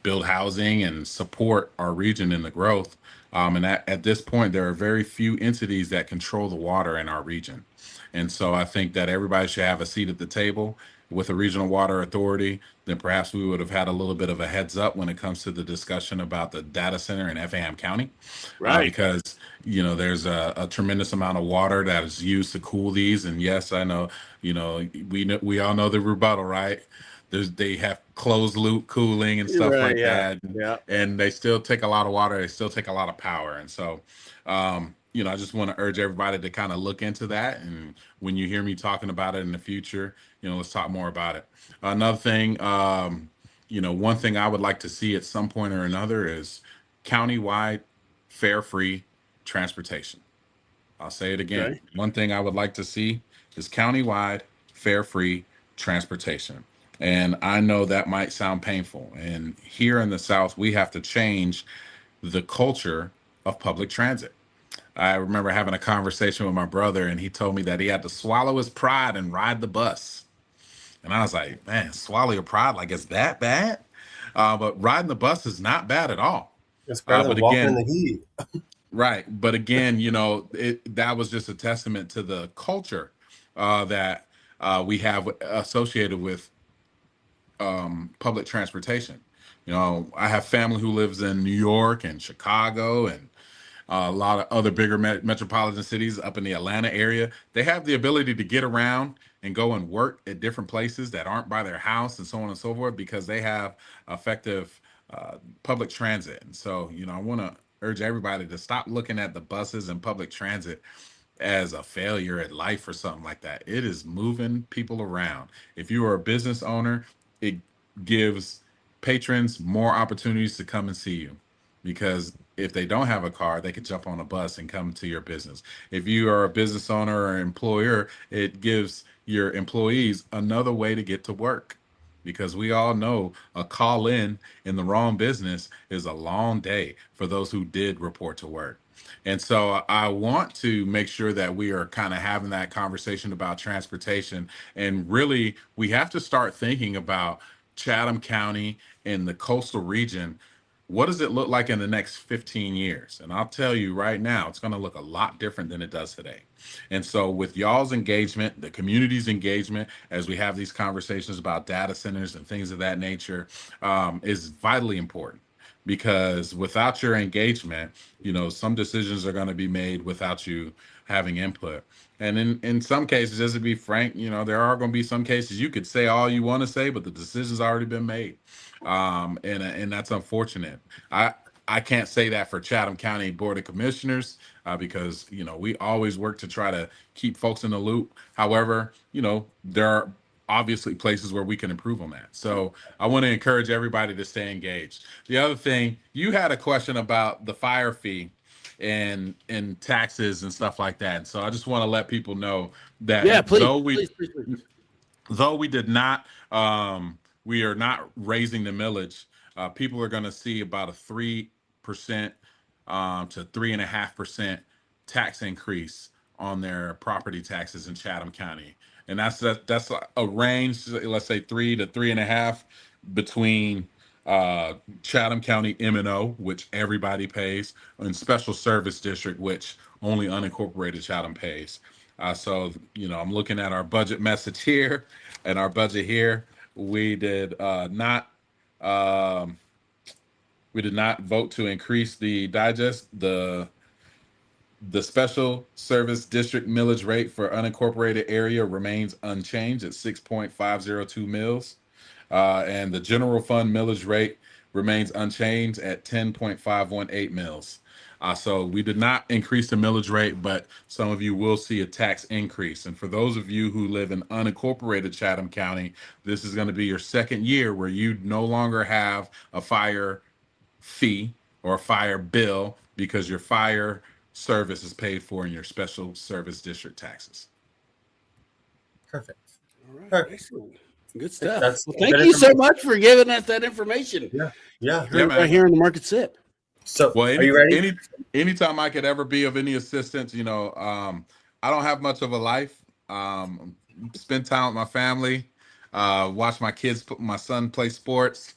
build housing and support our region in the growth. And at this point, there are very few entities that control the water in our region. And so I think that everybody should have a seat at the table. with a regional water authority, then perhaps we would have had a little bit of a heads up when it comes to the discussion about the data center in Effingham County, Right. because there's a tremendous amount of water that is used to cool these. And yes, I know, we all know the rebuttal, right? They have closed loop cooling and You're stuff right. like Yeah. that, Yeah. and they still take a lot of water. They still take a lot of power, and so I just want to urge everybody to kind of look into that. And when you hear me talking about it in the future, let's talk more about it. Another thing, one thing I would like to see at some point or another is countywide fare free transportation. I'll say it again. Okay. One thing I would like to see is countywide fare free transportation. And I know that might sound painful. And here in the South, we have to change the culture of public transit. I remember having a conversation with my brother, and he told me that he had to swallow his pride and ride the bus. And I was like, man, swallow your pride? Like, it's that bad? But riding the bus is not bad at all. It's better than But walking in again, the heat. right. But again, that was just a testament to the culture that we have associated with public transportation. I have family who lives in New York and Chicago and a lot of other bigger metropolitan cities up in the Atlanta area. They have the ability to get around and go and work at different places that aren't by their house and so on and so forth, because they have effective public transit. And so, I want to urge everybody to stop looking at the buses and public transit as a failure at life or something like that. It is moving people around. If you are a business owner, it gives patrons more opportunities to come and see you, because if they don't have a car, they could jump on a bus and come to your business. If you are a business owner or employer, it gives your employees another way to get to work, because we all know a call in the wrong business is a long day for those who did report to work. And so I want to make sure that we are kind of having that conversation about transportation. And really, we have to start thinking about Chatham County and the coastal region. What does it look like in the next 15 years? And I'll tell you right now, it's going to look a lot different than it does today. And so with y'all's engagement, the community's engagement, as we have these conversations about data centers and things of that nature, is vitally important. Because without your engagement, some decisions are going to be made without you having input. And in some cases, just to be frank, there are going to be some cases you could say all you want to say, but the decision's already been made. And that's unfortunate. I can't say that for Chatham County Board of Commissioners, because we always work to try to keep folks in the loop. However, there are obviously places where we can improve on that. So I want to encourage everybody to stay engaged. The other thing, you had a question about the fire fee and taxes and stuff like that. So I just want to let people know that Yeah. Please. though Please. we did not, we are not raising the millage. People are going to see about a 3% to 3.5% tax increase on their property taxes in Chatham County, and that's a range. Let's say 3 to 3.5 between Chatham County M&O, which everybody pays, and Special Service District, which only unincorporated Chatham pays. So, I'm looking at our budget message here and our budget here. We did not vote to increase the the Special Service District millage rate for unincorporated area remains unchanged at 6.502 mils. And the general fund millage rate remains unchanged at 10.518 mils. So we did not increase the millage rate, but some of you will see a tax increase. And for those of you who live in unincorporated Chatham County, this is going to be your second year where you no longer have a fire fee or a fire bill, because your fire service is paid for in your special service district taxes. Perfect. All right. Perfect. Excellent. Good stuff. That's Well, thank good you so information. much for giving us that information. Yeah. Yeah, Right man. here in the Market Sip. So, Well, are you ready? anytime I could ever be of any assistance, I don't have much of a life. Spend time with my family, watch my son play sports,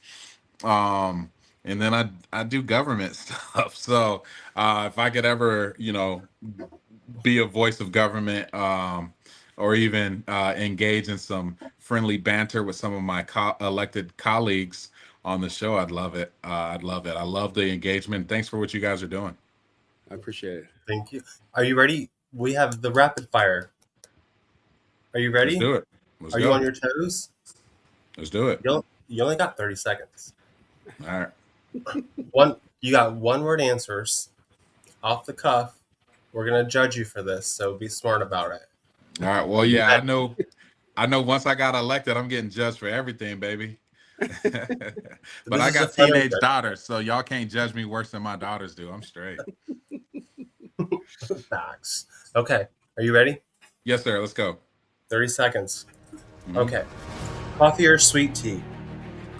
and then I do government stuff. So if I could ever, be a voice of government, or even engage in some friendly banter with some of my elected colleagues on the show, I'd love it. I'd love it. I love the engagement. Thanks for what you guys are doing. I appreciate it. Thank you. Are you ready? We have the rapid fire. Are you Let's ready? do it. Let's Are you go. on your toes? Let's do it. You only got 30 seconds. All right. You got one word answers off the cuff. We're gonna judge you for this, so be smart about it. All right. Well, yeah, I know. I know. Once I got elected, I'm getting judged for everything, baby. But I got teenage daughters, so y'all can't judge me worse than my daughters do. I'm straight. Facts. Okay. Are you ready? Yes, sir. Let's go. 30 seconds. Mhm. Okay. Coffee or sweet tea?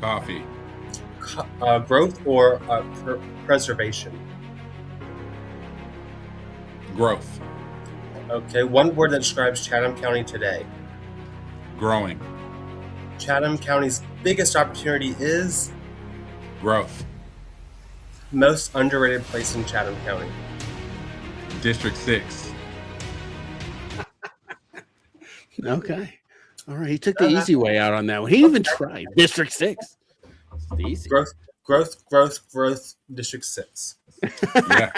Coffee. Growth or preservation? Growth. Okay. One word that describes Chatham County today. Growing. Chatham County's biggest opportunity is Growth. most underrated place in Chatham County. District 6. Okay. All right. He took the easy way out on that one. He even tried District 6. It's easy. Growth. District 6. Yeah.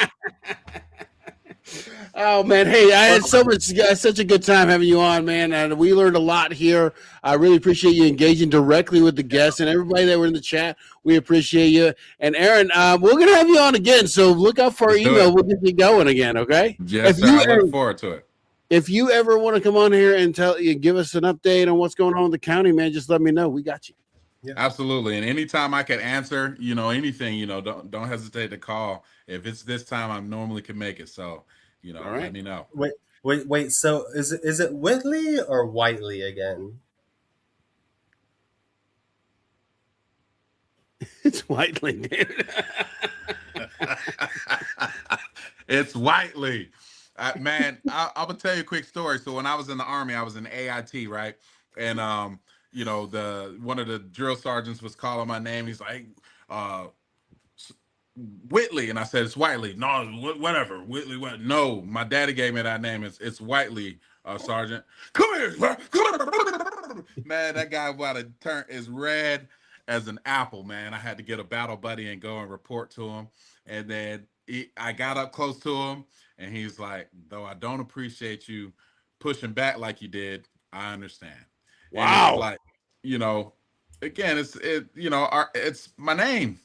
Oh man, hey, I had such a good time having you on, man, and we learned a lot here. I really appreciate you engaging directly with the guests and everybody that were in the chat. We appreciate you. And Aaron, we're gonna have you on again, so look out for our email. We'll get you going again, okay? Yes, sir. I look forward to it. If you ever want to come on here and give us an update on what's going on with the county, man, just let me know. We got you. Yeah. Absolutely. And anytime I can answer, anything, don't hesitate to call. If it's this time, I normally can make it. So, all right. Let me know. Wait. So is it Whitley or Whiteley again? It's Whitley, dude. It's Whitley. Man, I'm gonna tell you a quick story. So when I was in the Army, I was in AIT, right? And one of the drill sergeants was calling my name. He's like, Whitley, and I said it's Whiteley. No, whatever. Whitley. What? No, my daddy gave me that name. It's Whiteley, Sergeant. Come here, man. That guy about to turn as red as an apple, man. I had to get a battle buddy and go and report to him. And then I got up close to him, and he's like, "Though I don't appreciate you pushing back like you did, I understand." Wow. And it's like, again, it's my name.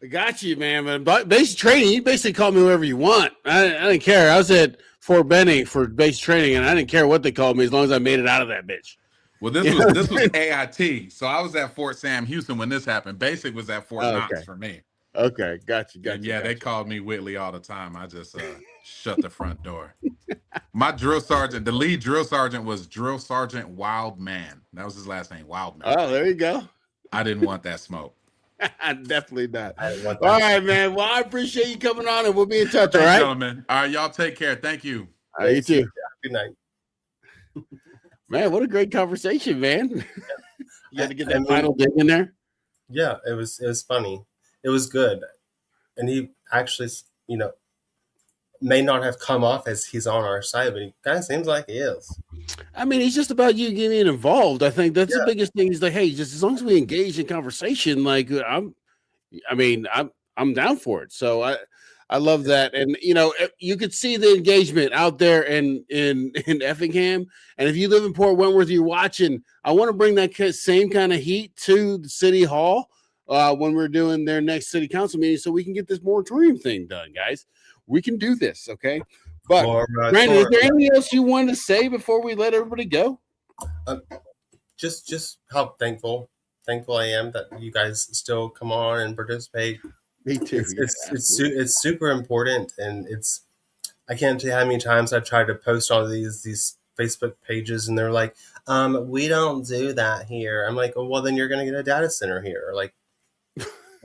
I got you, man. But basic training, you basically call me whoever you want. I didn't care. I was at Fort Benning for basic training, and I didn't care what they called me as long as I made it out of that bitch. Well, this was AIT, so I was at Fort Sam Houston when this happened. Basic was at Fort Knox for me. Okay, got you. They called me Whitley all the time. I just shut the front door. My drill sergeant, the lead drill sergeant, was Drill Sergeant Wildman. That was his last name, Wildman. Oh, there you go. I didn't want that smoke. Definitely not. All right, man. Well, I appreciate you coming on, and we'll be in touch. All right, gentlemen. All right, y'all take care. Thank you. All right, you too. Good night. Man, what a great conversation, man. You had to get that final dig in there. Yeah, it was funny. It was good, and he actually, may not have come off as he's on our side, but he kind of seems like he is. I mean, it's just about you getting involved. I think that's the biggest thing. He's like, hey, just as long as we engage in conversation, like I'm down for it. So I love that. And you could see the engagement out there in Effingham. And if you live in Port Wentworth, you're watching, I want to bring that same kind of heat to the city hall when we're doing their next city council meeting, so we can get this moratorium thing done, guys. We can do this, okay? But Brandon, is there anything else you wanted to say before we let everybody go? Just how thankful I am that you guys still come on and participate. Me too. It's super important, and I can't tell you how many times I've tried to post all these Facebook pages, and they're like, we don't do that here. I'm like, well, then you're gonna get a data center here.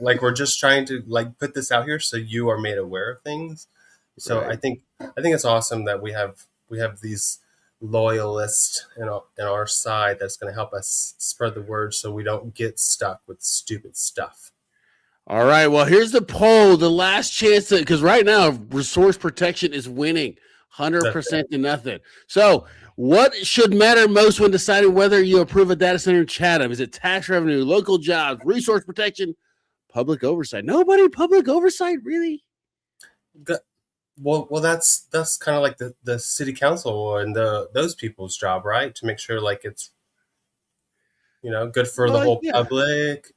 Like we're just trying to put this out here so you are made aware of things. So right. I think it's awesome that we have these loyalists in our side that's going to help us spread the word so we don't get stuck with stupid stuff. All right. Well, here's the poll. The last chance because right now resource protection is winning 100% to nothing. So what should matter most when deciding whether you approve a data center in Chatham? Is it tax revenue, local jobs, resource protection, public oversight? Nobody public oversight, really? Well, that's kind of like the city council and those people's job, right? To make sure like it's good for the whole public.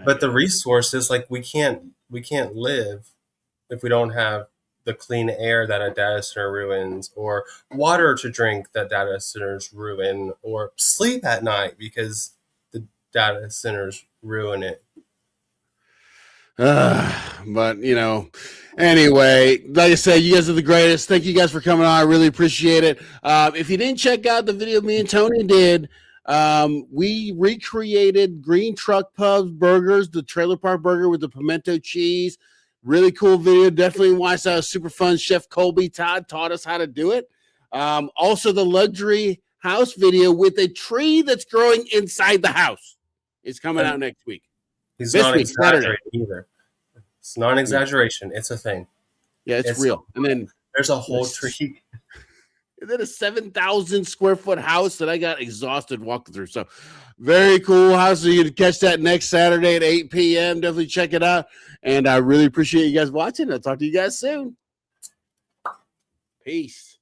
But the resources, like we can't live if we don't have the clean air that a data center ruins, or water to drink that data centers ruin, or sleep at night because the data centers ruin it. But anyway, like I said, you guys are the greatest. Thank you guys for coming on. I really appreciate it. If you didn't check out the video me and Tony did, we recreated Green Truck Pub's burgers, the trailer park burger with the pimento cheese. Really cool video. Definitely watch that. It was super fun. Chef Colby Todd taught us how to do it. Also, the luxury house video with a tree that's growing inside the house is coming out next week. He's not exaggerating either. It's not an exaggeration. It's a thing. Yeah, it's real. And then there's a whole tree. And then a 7,000 square foot house that I got exhausted walking through. So very cool house. So you can catch that next Saturday at 8 p.m. Definitely check it out. And I really appreciate you guys watching. I'll talk to you guys soon. Peace.